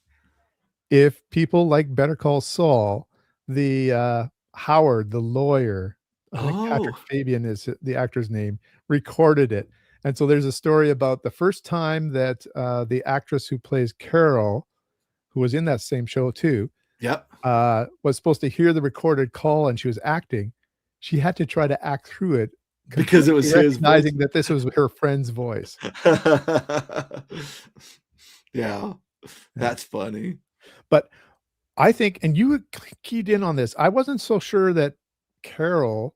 If people like Better Call Saul, the Howard, the lawyer, I think Oh, Patrick Fabian is the actor's name, recorded it. And so there's a story about the first time that the actress who plays Carol, who was in that same show too, yep. was supposed to hear the recorded call and she was acting. She had to try to act through it, Because it completely was his voice. recognizing that this was her friend's voice. Yeah, Yeah. that's funny. But I think, and you keyed in on this, I wasn't so sure that Carol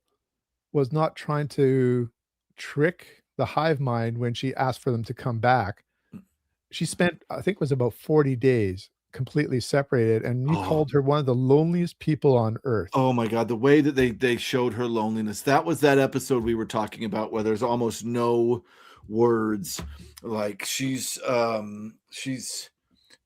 was not trying to trick the hive mind when she asked for them to come back. She spent, I think it was about 40 days completely separated, and you Oh, called her one of the loneliest people on earth. oh my God, the way that they showed her loneliness. That was that episode we were talking about where there's almost no words. Like she's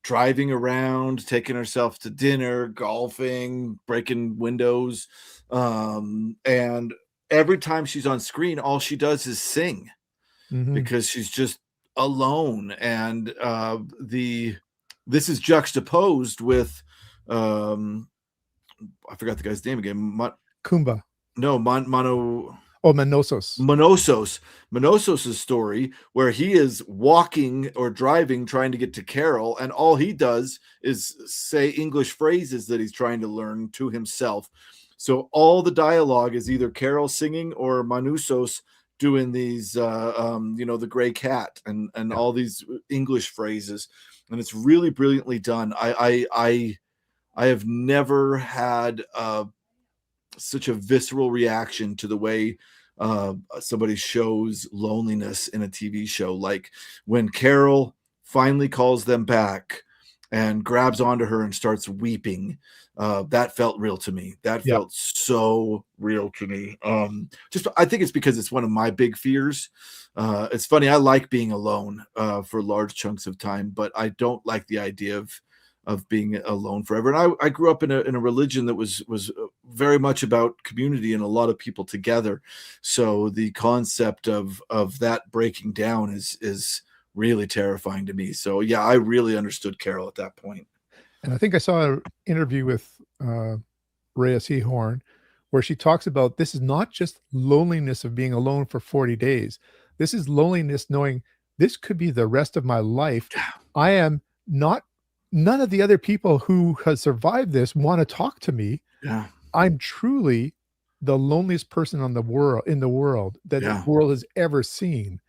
driving around, taking herself to dinner, golfing, breaking windows. And every time she's on screen, all she does is sing Mhm. because she's just alone. And this is juxtaposed with I forgot the guy's name again. Kumba. No, Mono Oh, Manosos. Monosos's story, where he is walking or driving trying to get to Carol, and all he does is say English phrases that he's trying to learn to himself. So all the dialogue is either Carol singing or Manusos doing these the gray cat and Yeah. all these English phrases, and it's really brilliantly done. I have never had such a visceral reaction to the way somebody shows loneliness in a TV show. Like when Carol finally calls them back and grabs onto her and starts weeping. That felt real to me. That Yeah. felt so real to me. Just I think it's because it's one of my big fears. It's funny. I like being alone for large chunks of time, but I don't like the idea of being alone forever. And I grew up in a religion that was very much about community and a lot of people together. So the concept of that breaking down is really terrifying to me. So yeah, I really understood Carol at that point. And I think I saw an interview with Rhea Seahorn where she talks about this is not just loneliness of being alone for 40 days. This is loneliness knowing this could be the rest of my life. I am not, none of the other people who have survived this want to talk to me. Yeah. I'm truly the loneliest person on the world in the world that the Yeah. world has ever seen.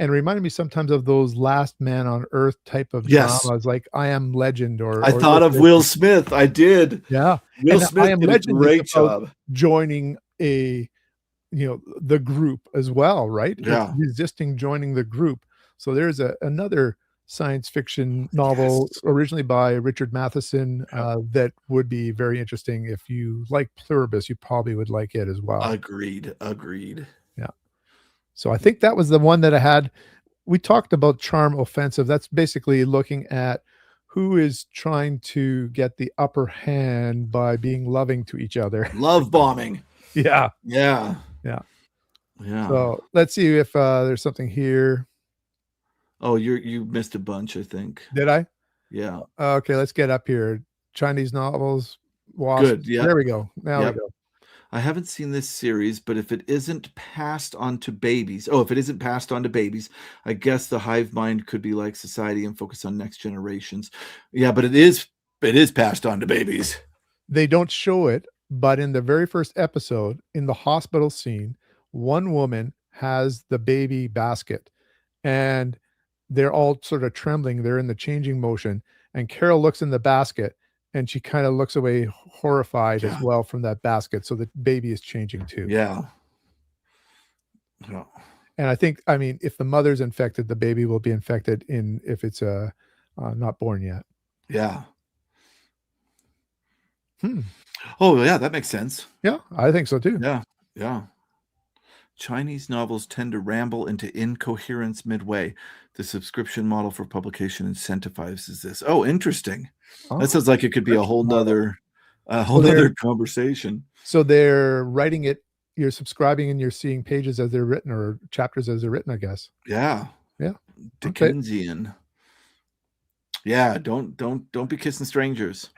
And it reminded me sometimes of those Last Man on Earth type of Yes. dramas, like I Am Legend I or thought this, of this. Will Smith. I did. Yeah. Will And I Smith Am did a Legend is great about job. joining a, the group as well, right? It's Yeah. resisting joining the group. So there's another science fiction Yes. novel originally by Richard Matheson Yep. that would be very interesting. If you like Pluribus, you probably would like it as well. Agreed. Agreed. Yeah. So I think that was the one that I had. We talked about charm offensive. That's basically looking at who is trying to get the upper hand by being loving to each other. Love bombing. Yeah. Yeah. Yeah. Yeah. So let's see if there's something here. Oh, you missed a bunch, I think. Did I? Yeah. Okay, let's get up here. Chinese novels, Good. wasps. Yep. There we go. Now we Yep. go. I haven't seen this series, but if it isn't passed on to babies, oh, if it isn't passed on to babies, I guess the hive mind could be like society and focus on next generations. Yeah, but it is passed on to babies. They don't show it, but in the very first episode, in the hospital scene, one woman has the baby basket and they're all sort of trembling. They're in the changing motion. And Carol looks in the basket and she kind of looks away horrified as Yeah. well from that basket. So the baby is changing too. Yeah. Yeah. And I think, I mean, if the mother's infected, the baby will be infected if it's not born yet. Yeah. Hmm. Oh, yeah, that makes sense. Yeah, I think so too. Yeah. Yeah. Chinese novels tend to ramble into incoherence midway. The subscription model for publication incentivizes this. Oh, interesting. Oh, That sounds like it could be a subscription whole model. nother conversation. So they're writing it, you're subscribing and you're seeing pages as they're written or chapters as they're written, I guess. Yeah. Yeah. Okay. Dickensian. Yeah, don't be kissing strangers.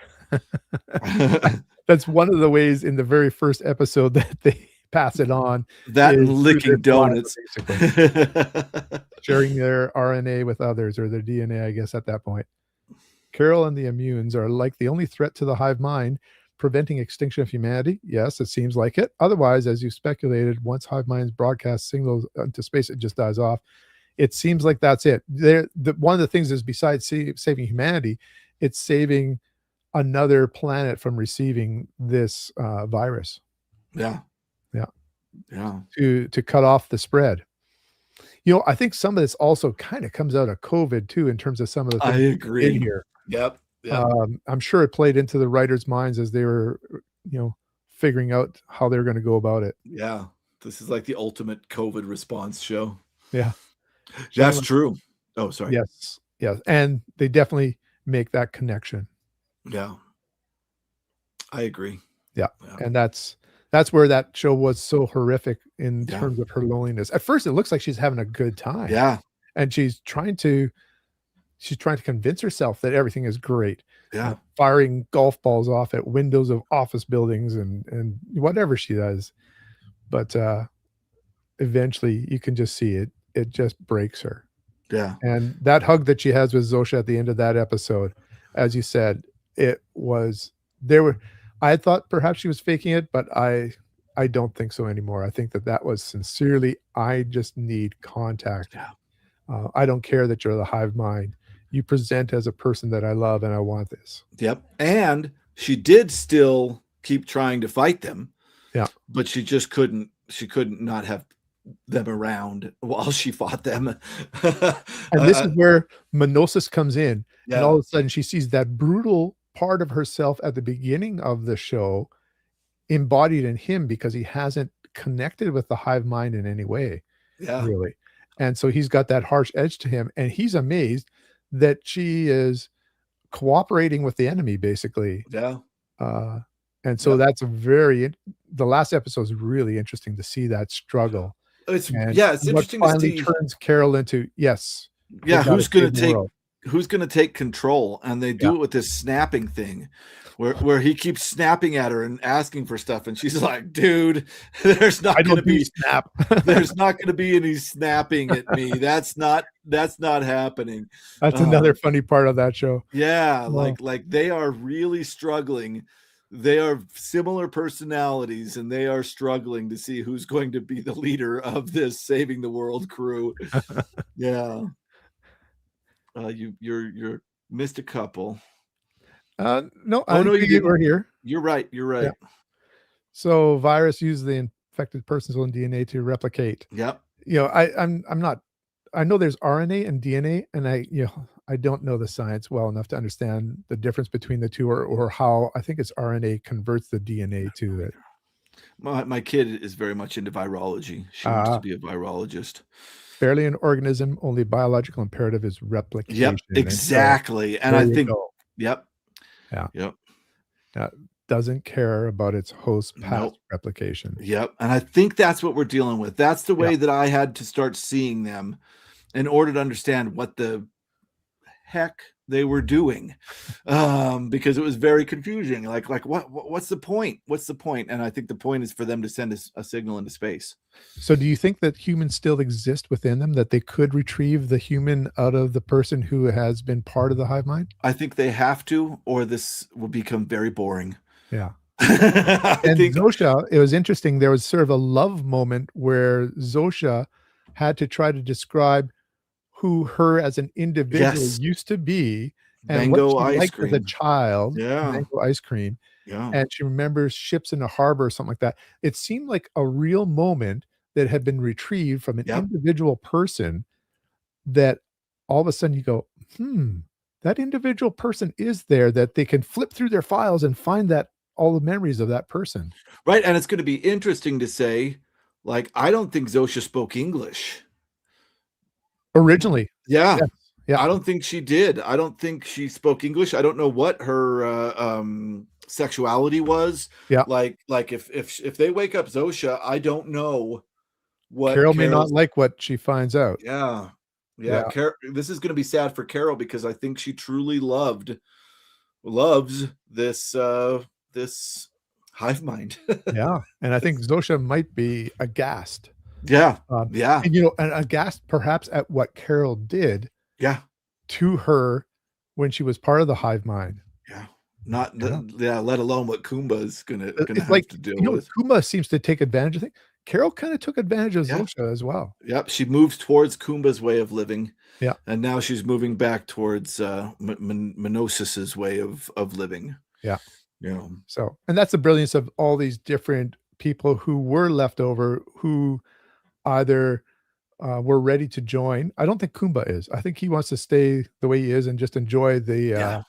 That's one of the ways in the very first episode that they pass it on That and is through their licking saliva, donuts. basically. Sharing their RNA with others, or their DNA, I guess, at that point. Carol and the immunes are like the only threat to the hive mind, preventing extinction of humanity. Yes, it seems like it. Otherwise, as you speculated, once hive minds broadcast signals into space, it just dies off. It seems like that's it. One of the things is, besides saving humanity, it's saving another planet from receiving this virus. Yeah. Yeah. Yeah. To cut off the spread. You know, I think some of this also kind of comes out of COVID too, in terms of some of the I things they agree. did here. Yep. Yep. I'm sure it played into the writers' minds as they were, figuring out how they're going to go about it. Yeah. This is like the ultimate COVID response show. Yeah. That's true. Oh, sorry. Yes. Yes. And they definitely make that connection. Yeah. I agree. Yeah. And that's where that show was so horrific in terms of her loneliness. At first, it looks like she's having a good time. Yeah. And she's trying to convince herself that everything is great. Yeah. Firing golf balls off at windows of office buildings and whatever she does. But eventually you can just see it. It just breaks her. Yeah. And that hug that she has with Zosha at the end of that episode, as you said, it was I thought perhaps she was faking it, but I don't think so anymore. I think that was sincerely, I just need contact. Yeah. I don't care that you're the hive mind. You present as a person that I love, and I want this. Yep. And she did still keep trying to fight them. Yeah. But she just couldn't not have them around while she fought them. And this is where Menosis comes in. Yeah. And all of a sudden she sees that brutal part of herself at the beginning of the show embodied in him, because he hasn't connected with the hive mind in any way. Yeah. Really. And so he's got that harsh edge to him, and he's amazed that she is cooperating with the enemy, basically. Yeah. And so that's the last episode is really interesting to see that struggle. It's interesting to see. Turns Carol into, yes. Yeah. Who's going to take control? And they do it with this snapping thing where he keeps snapping at her and asking for stuff. And she's like, dude, there's not going to be snap. There's not going to be any snapping at me. That's not happening. That's another funny part of that show. Yeah. Like they are really struggling. They are similar personalities, and they are struggling to see who's going to be the leader of this saving the world crew. Yeah. You're missed a couple. No, you didn't. We're here. You're right. Yeah. So virus uses the infected person's own DNA to replicate. Yep. I know there's RNA and DNA, and I don't know the science well enough to understand the difference between the two, or how I think it's RNA converts the DNA to it. My kid is very much into virology. She wants to be a virologist. Barely an organism, only biological imperative is replication. Yep, exactly. And I think, yep. Yeah. Yep. Doesn't care about its host past replication. Yep. And I think that's what we're dealing with. That's the way that I had to start seeing them in order to understand what the heck they were doing, because it was very confusing. Like what's the point? What's the point? And I think the point is for them to send a signal into space. So do you think that humans still exist within them, that they could retrieve the human out of the person who has been part of the hive mind? I think they have to, or this will become very boring. Yeah. And Zosha, it was interesting. There was sort of a love moment where Zosha had to try to describe who her as an individual used to be, and mango what she ice liked cream as a child. Yeah. Mango ice cream. Yeah. And she remembers ships in the harbor or something like that. It seemed like a real moment that had been retrieved from an individual person, that all of a sudden you go, that individual person is there, that they can flip through their files and find that all the memories of that person. Right. And it's going to be interesting to say, like, I don't think Zosha spoke English. Originally. Yeah. Yes. Yeah. I don't think she did. I don't think she spoke English. I don't know what her sexuality was. Yeah. Like if they wake up Zosha, I don't know what Carol may not like what she finds out. Yeah. This is going to be sad for Carol, because I think she truly loves this hive mind. Yeah, and I think Zosha might be aghast. Yeah. Um, Yeah. and, and aghast perhaps at what Carol did Yeah. to her when she was part of the hive mind. Yeah. Not Yeah. let alone what Kumba is gonna It's have like, to deal with. Kuma seems to take advantage of things. Carol kinda took advantage of Yeah. Zosha as well. Yep. She moves towards Kumba's way of living, Yeah, and now she's moving back towards Minosis's way of living. yeah. You know. So, and that's the brilliance of all these different people who were left over, who either, were ready to join. I don't think Kumba is. I think he wants to stay the way he is and just enjoy the, Yeah.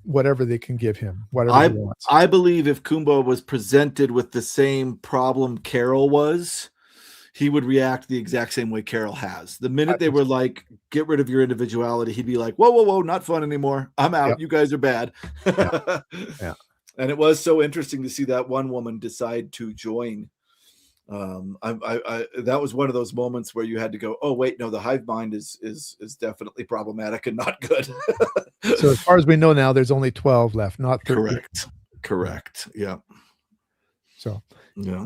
whatever they can give him, whatever he I wants. I believe if Kumba was presented with the same problem Carol was, he would react the exact same way Carol has. The I minute they think were so. like, "Get rid of your individuality," he'd be like, "Whoa, whoa, whoa, not fun anymore. I'm Yep, out. You guys are bad." yeah, yeah. And it was so interesting to see that one woman decide to join. That was one of those moments where you had to go, "Oh, wait, no, the hive mind is definitely problematic and not good." So as far as we know now, there's only 12 left, not 13. Correct. Yeah. Correct. Yeah. So Yeah.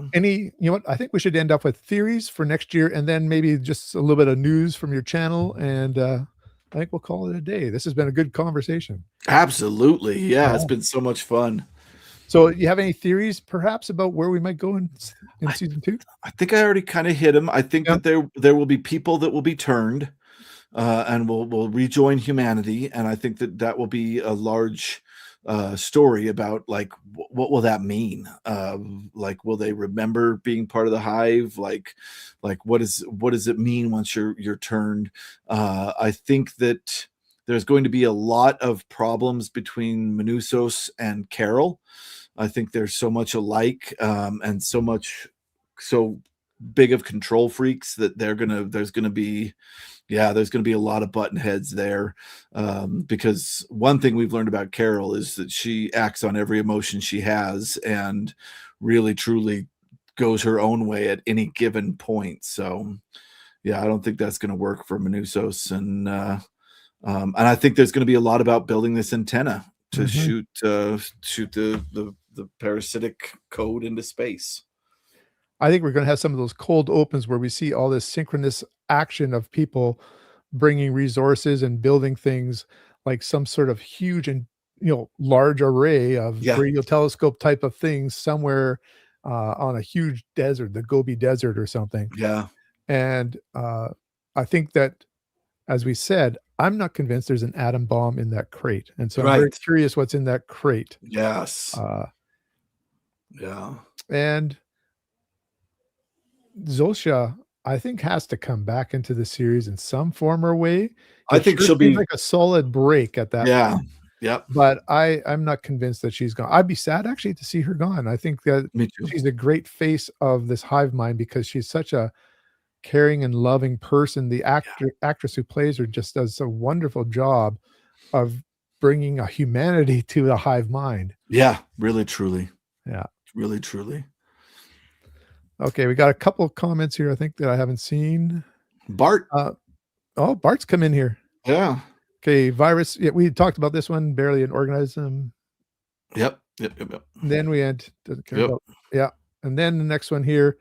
what? I think we should end up with theories for next year and then maybe just a little bit of news from your channel. And I think we'll call it a day. This has been a good conversation. Absolutely. Yeah, it's Yeah. been so much fun. So you have any theories perhaps about where we might go in I season 2? I think I already kinda hit him. I think Yeah. that there will be people that will be turned, and will rejoin humanity, and I think that that will be a large, story about, like, what will that mean? Like, will they remember being part of the hive? Like, what does it mean once you're turned? I think that there's going to be a lot of problems between Minusos and Carol. I think they're so much alike, and so big of control freaks that there's gonna be a lot of button heads there. Because one thing we've learned about Carol is that she acts on every emotion she has and really truly goes her own way at any given point. So yeah, I don't think that's gonna work for Minusos, and I think there's gonna be a lot about building this antenna to Mhm. shoot the parasitic code into space. I think we're gonna have some of those cold opens where we see all this synchronous action of people bringing resources and building things like some sort of huge and, large array of Yeah, radio telescope type of things somewhere, on a huge desert, the Gobi Desert or something. yeah, And, I think that, as we said, I'm not convinced there's an atom bomb in that crate, and so I'm very right. curious what's in that crate. Yes. Uh, Yeah. and Zosha, I think, has to come back into the series in some form or way. I It think sure she'll seems be like a solid break at that yeah. point, Yep. but I'm not convinced that she's gone. I'd be sad actually to see her gone. I think that Me too. she's a great face of this hive mind because she's such a caring and loving person. The actress who plays her just does a wonderful job of bringing a humanity to the hive mind. Yeah, really, truly. Yeah. Really, truly. Okay, we got a couple of comments here, I think, that I haven't seen. Bart. Uh, oh, Bart's come in here. Yeah. Okay, virus. Yeah, we talked about this one, barely an organism. Yep. Yep. Yep. Yep. Then we had doesn't care Yep. about, yeah. And then the next one here,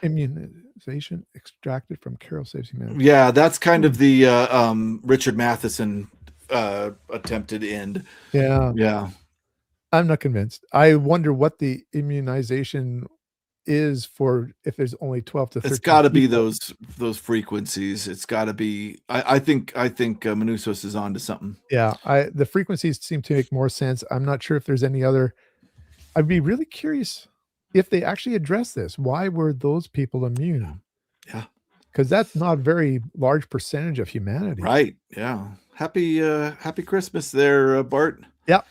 immunization extracted from Carol Saves Humanity. Yeah, that's kind Hmm. of the Richard Matheson attempted end. Yeah, Yeah. I'm not convinced. I wonder what the immunization is for if there's only 12 to It's 13 gotta be people. those frequencies. It's gotta be I think Manusos is onto something. Yeah, the frequencies seem to make more sense. I'm not sure if there's any other. I'd be really curious if they actually address this. Why were those people Yeah. immune? Yeah. Because that's not a very large percentage of humanity. Right. Yeah. Happy Christmas there, Bart. Yeah.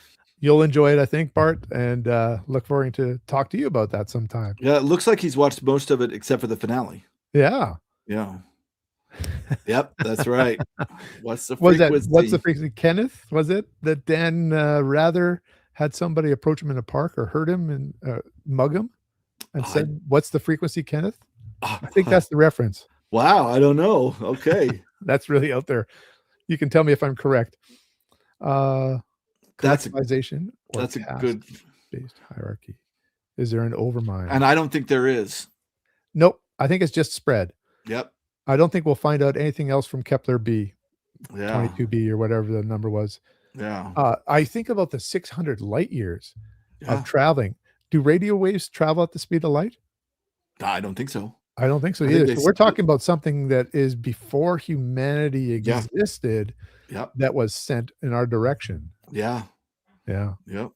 You'll enjoy it, I think, Bart, and, look forward to talk to you about that sometime. Yeah, it looks like he's watched most of it except for the finale. Yeah. Yeah. Yep, that's right. What's the What's the frequency? frequency? Kenneth, was it that Dan, Rather had somebody approach him in a park or hurt him and, mug him and I said, "What's the frequency, Kenneth?" ah, I think that's the reference. wow, I don't know. Okay. That's really out there. You can tell me if I'm correct. Uh, That's a Collectivization or that's a cast. good Based hierarchy. Is there an overmind? And I don't think there is. Nope. I think it's just spread. Yep. I don't think we'll find out anything else from Kepler B, Yeah. 22b, or whatever the number was. Yeah. I think about the 600 light years of Yeah. traveling. Do radio waves travel at the speed of light? I don't think so. I don't think so I think either. they So we're s- talking about something that is before humanity Yeah. existed Yep. that was sent in our direction. Yeah. Yeah. Yep.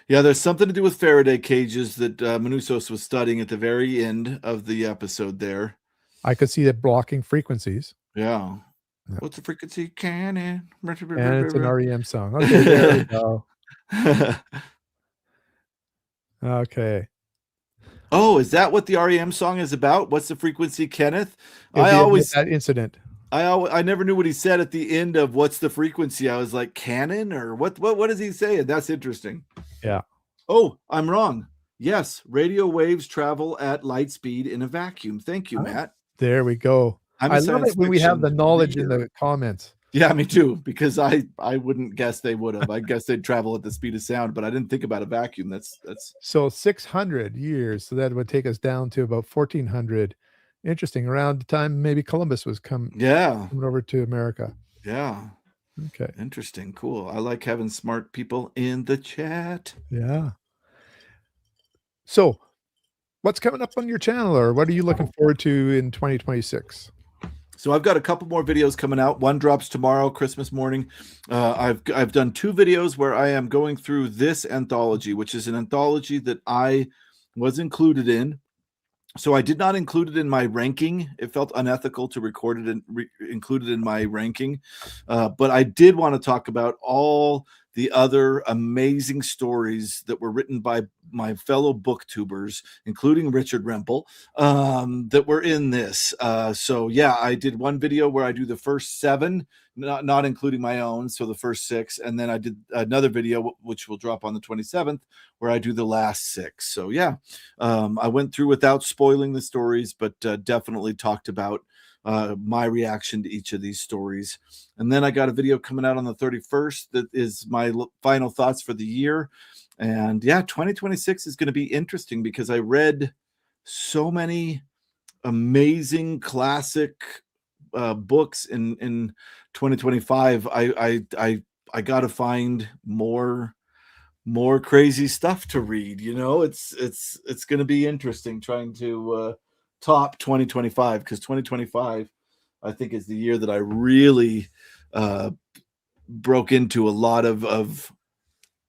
Yeah, there's something to do with Faraday cages that Manusos was studying at the very end of the episode there. I could see it blocking frequencies. Yeah. Yeah. What's the frequency? Cannon. And it's an REM song. Okay, there we go. Okay. Oh, is that what the REM song is about? What's the frequency, Kenneth? It'd I be about always that incident. I never knew what he said at the end of what's the frequency. I was like, cannon or what is he saying? That's interesting. Yeah. Oh, I'm wrong. Yes, radio waves travel at light speed in a vacuum. Thank you, Matt. There we go. I'm a I love science it when we have the fiction knowledge in reader. the comments. Yeah, me too, because I wouldn't guess they would have. I guess they'd travel at the speed of sound, but I didn't think about a vacuum. That's So 600 years. So that would take us down to about 1400. Interesting. Around the time maybe Columbus was coming over to America. Yeah. Okay. Interesting. Cool. I like having smart people in the chat. Yeah. So what's coming up on your channel, or what are you looking forward to in 2026? So I've got a couple more videos coming out. One drops tomorrow, Christmas morning. I've done 2 videos where I am going through this anthology, which is an anthology that I was included in. So I did not include it in my ranking. It felt unethical to record it and include it in my ranking. But I did want to talk about all the other amazing stories that were written by my fellow booktubers, including Richard Rempel, that were in this. So yeah, I did one video where I do the first 7, not including my own, so the first 6, and then I did another video which will drop on the 27th where I do the last 6. So yeah, I went through without spoiling the stories, but definitely talked about my reaction to each of these stories. And then I got a video coming out on the 31st that is my final thoughts for the year. And yeah, 2026 is going to be interesting because I read so many amazing classic books in 2025. I got to find more crazy stuff to read. You know, it's going to be interesting trying to top 2025, because 2025 I think is the year that I really broke into a lot of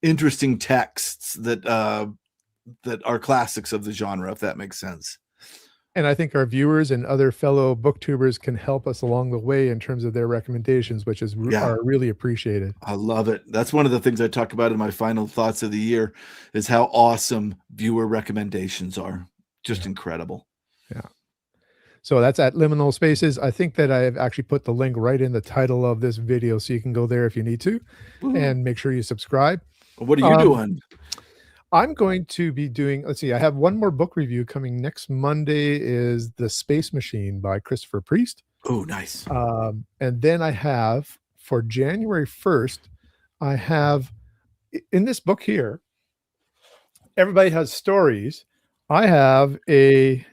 interesting texts that are classics of the genre, if that makes sense. And I think our viewers and other fellow booktubers can help us along the way in terms of their recommendations, which are really appreciated. I love it. That's one of the things I talk about in my final thoughts of the year, is how awesome viewer recommendations are. Just incredible. Yeah. So that's at Liminal Spaces. I think that I've actually put the link right in the title of this video, so you can go there if you need to. Woo. And make sure you subscribe. What are you doing? I'm going to be doing, let's see, I have one more book review coming next Monday, is The Space Machine by Christopher Priest. Oh, nice. And then I have, for January 1st, I have, in this book here, Everybody Has Stories, I have a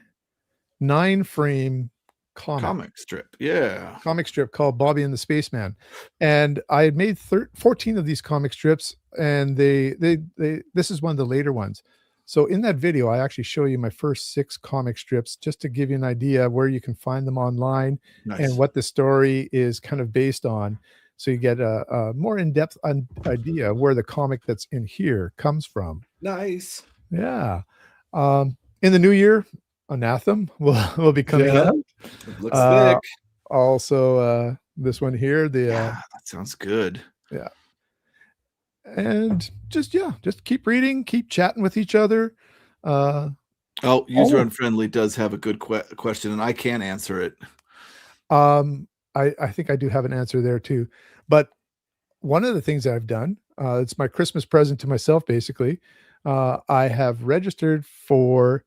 9-frame comic strip. Yeah. Comic strip called Bobby and the Spaceman. And I had made 14 of these comic strips, and this is one of the later ones. So in that video, I actually show you my first 6 comic strips, just to give you an idea of where you can find them online. Nice. And what the story is kind of based on. So you get a more in-depth idea of where the comic that's in here comes from. Nice. Yeah. In the new year, Anathem will be coming out. It looks thick. Also, this one here, that sounds good. Yeah. And just keep reading, keep chatting with each other. User Unfriendly does have a good question, and I can answer it. I think I do have an answer there too. But one of the things that I've done, it's my Christmas present to myself, basically. I have registered for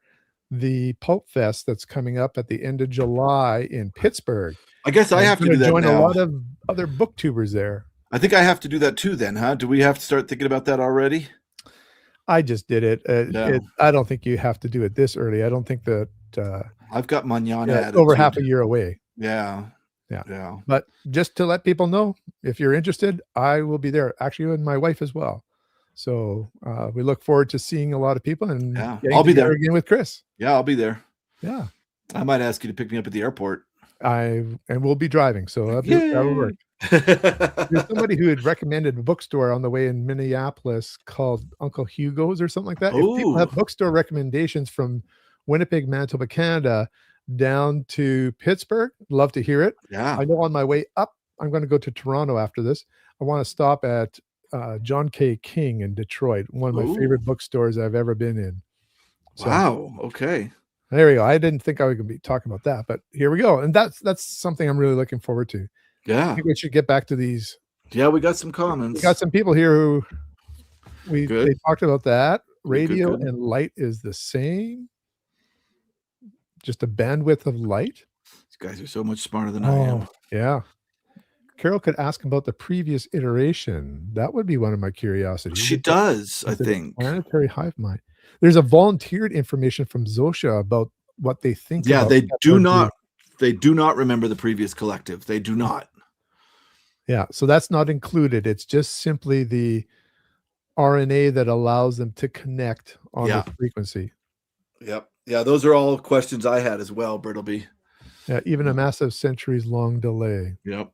the Pulp Fest that's coming up at the end of July in Pittsburgh. I guess I have to do that join now. A lot of other booktubers there. I think I have to do that too then, huh? Do we have to start thinking about that already? I just did it. Yeah. I don't think you have to do it this early. I don't think that, I've got mañana yeah, it's over half attitude. a year away. Yeah. Yeah. Yeah. But just to let people know, if you're interested, I will be there, actually, and my wife as well. So, we look forward to seeing a lot of people and Yeah. getting I'll be together there. again with Chris. Yeah, I'll be there. Yeah. I might ask you to pick me up at the airport. And we'll be driving, so that'll work. Yay. There's somebody who had recommended a bookstore on the way in Minneapolis called Uncle Hugo's or something like that. If people have Oh, bookstore recommendations from Winnipeg, Manitoba, Canada, down to Pittsburgh, love to hear it. yeah. I know on my way up, I'm gonna go to Toronto after this. I wanna stop at, John K. King in Detroit, one of my Oh, favorite bookstores I've ever been in. So, wow. Okay. there we go. I didn't think I was gonna be talking about that, but here we go, and that's something I'm really looking forward to. I Yeah. think we should get back to these. Yeah, we got some We got comments. some people here who they Good. talked about that. Good, good, Radio good. and light is the same, just a bandwidth of light. These guys are so much smarter than I am. Yeah. Carol could ask about the previous iteration. That would be one of my curiosities. She does, I Is it a think. planetary hive mind? There's a volunteered information from Zosha about what they think Yeah, about they do not remember the previous collective. They do not. Yeah, so that's not included. It's just simply the RNA that allows them to connect on Yeah. the frequency. Yep. Yeah, those are all questions I had as well, Brittleby. Yeah, even a massive centuries-long delay. Yep.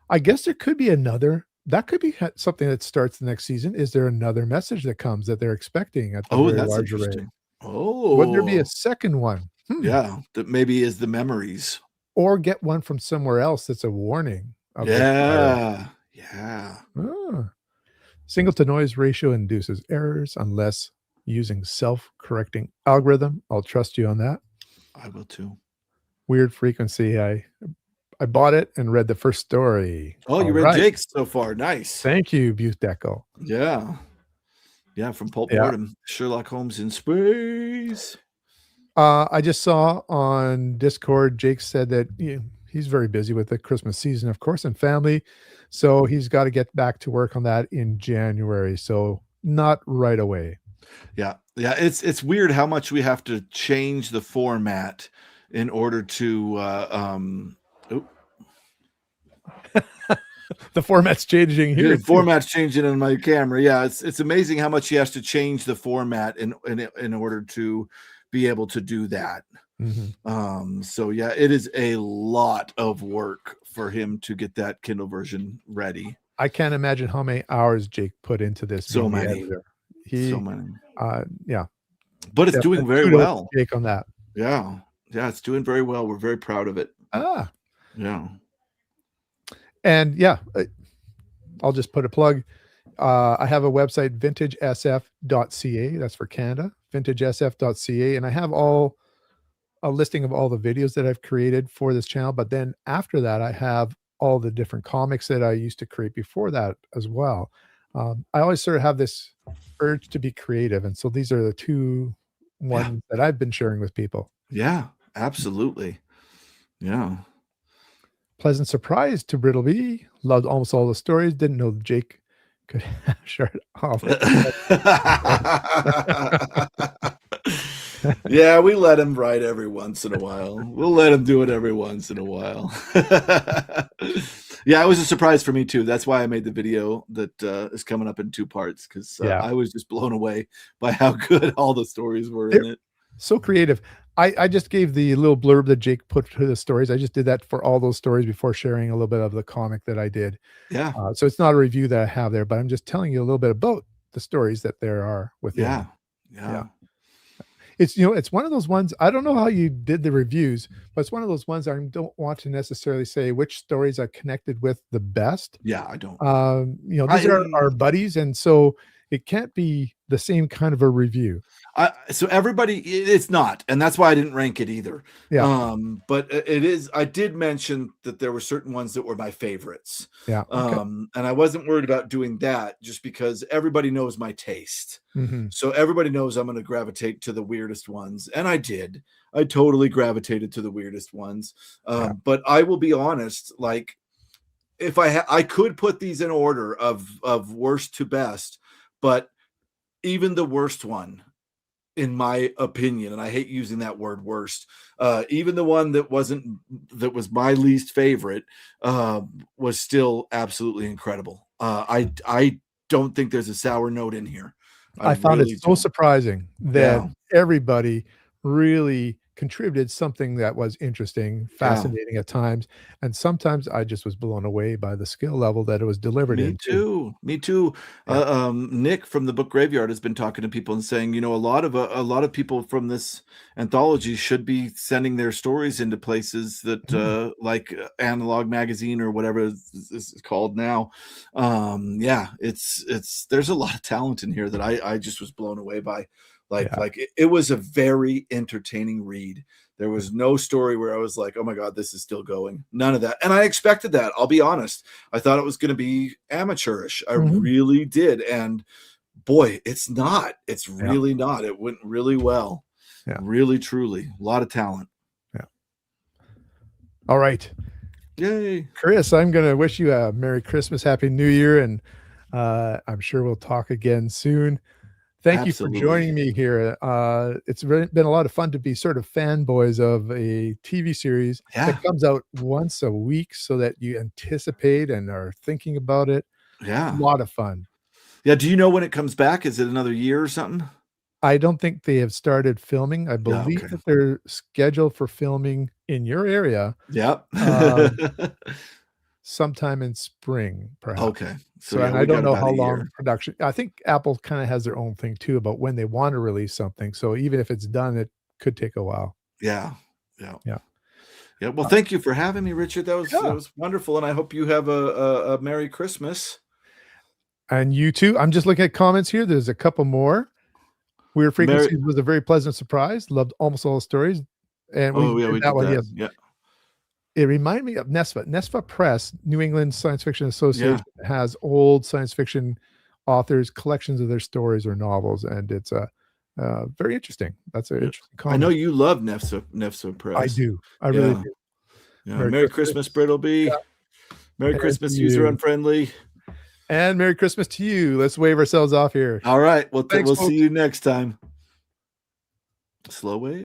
I guess there could be another. That could be something that starts the next season. Is there another message that comes that they're expecting at the Oh, very that's large array? interesting. Would there be Oh, a second one? yeah. That maybe is the memories. Or get one from somewhere else that's a warning of the fire. Yeah. Yeah. Ah. Signal to noise ratio induces errors unless using self-correcting algorithm. I'll trust you on that. I will too. Weird frequency. I bought it and read the first story. Oh, you All read right. Jake's so far. Nice. Thank you, Buteco. Yeah. Yeah, from Pulp Yeah. Boredom. Sherlock Holmes in space. I just saw on Discord, Jake said that he's very busy with the Christmas season, of course, and family. So he's got to get back to work on that in January. So not right away. Yeah. Yeah. It's weird how much we have to change the format in order to The format's changing here. the format's changing on my camera. Yeah, it's amazing how much he has to change the format in order to be able to do that. Mm-hmm. So yeah, it is a lot of work for him to get that Kindle version ready. I can't imagine how many hours Jake put into this. So being the many. editor. So many. Yeah. But it's doing very well. Jake on that. Yeah. Yeah, it's doing very well. We're very proud of it. Yeah. And yeah, I'll just put a plug. I have a website, vintagesf.ca. That's for Canada, vintagesf.ca. And I have a listing of all the videos that I've created for this channel. But then after that, I have all the different comics that I used to create before that as well. I always sort of have this urge to be creative. And so these are the two ones that I've been sharing with people. Yeah, absolutely. Yeah. Pleasant surprise to Brittleby. Loved almost all the stories. Didn't know Jake could share it off. Yeah, we let him write every once in a while. We'll let him do it every once in a while. Yeah, it was a surprise for me too. That's why I made the video that is coming up in 2 parts, because I was just blown away by how good all the stories were in it. So creative. I just gave the little blurb that Jake put to the stories. I just did that for all those stories before sharing a little bit of the comic that I did. Yeah. So it's not a review that I have there, but I'm just telling you a little bit about the stories that there are within. Yeah. It's, it's one of those ones, I don't know how you did the reviews, but it's one of those ones I don't want to necessarily say which stories I connected with the best. Yeah, I don't. These are our buddies, and so it can't be the same kind of a review. So everybody, it's not, and that's why I didn't rank it either. Yeah. But it is. I did mention that there were certain ones that were my favorites. Yeah. Okay. And I wasn't worried about doing that just because everybody knows my taste. Mm-hmm. So everybody knows I'm going to gravitate to the weirdest ones, and I did. I totally gravitated to the weirdest ones. But I will be honest, like if I could put these in order of worst to best, but even the worst one, in my opinion, and I hate using that word worst, even the one that was my least favorite, was still absolutely incredible. I don't think there's a sour note in here. I I found it really so don't. surprising that Yeah, everybody really contributed something that was interesting, yeah. fascinating at times, and sometimes I just was blown away by the skill level that it was delivered Me in too. too, me too. Yeah. Nick from the Book Graveyard has been talking to people and saying, you know, a lot of people from this anthology should be sending their stories into places that, Mm, like Analog Magazine or whatever is called now. Yeah, it's there's a lot of talent in here that I just was blown away by. yeah. It was a very entertaining read. There was no story where I was like, oh my God, this is still going. None of that. And I expected that. I'll be honest. I thought it was going to be amateurish. I Mhm. really did. And boy, it's not. It's Yeah, really not. It went really well. yeah, Really, truly. A lot of talent. yeah. Alright. Yay. Chris, I'm gonna wish you a Merry Christmas, Happy New Year, and, I'm sure we'll talk again soon. Thank you for Absolutely. joining me here. It's really been a lot of fun to be sort of fanboys of a TV series that Yeah. comes out once a week so that you anticipate and are thinking about it. A Yeah. lot of fun. Yeah. Do you know when it comes back? Is it another year or something? I don't think they have started filming. I Yeah. believe Okay. that they're scheduled for filming in your area, Yep. um, sometime in spring, perhaps. Okay. So So yeah, and I we don't got know about how a long year. production I think Apple kinda has their own thing too about when they wanna release something, so even if it's done, it could take a while. Yeah. Yeah. Yeah. Yeah. Well, Uh, thank you for having me, Richard. That yeah, was wonderful. And I hope you have a Merry Christmas. and you too. I'm just looking at comments here, there's a couple more. Weird Merry Frequencies was a very pleasant surprise, loved almost all the stories, and we Oh, yeah, did we that did one, that. yes. Yeah. It reminded me of NESFA. NESFA Press, New England Science Fiction Yeah. Association, has old science fiction authors, collections of their stories or novels, and it's, very interesting. That's an Yeah. interesting I know comment. you love Nefsa I Press. do. I really Yeah. do. Yeah. Merry Merry Christmas, Christmas. Brittleby. Yeah, Merry and to Christmas, user you. unfriendly. And Merry Christmas to you. Let's wave ourselves off here. All right. Thanks, We'll see folks. you next time. Slow wave.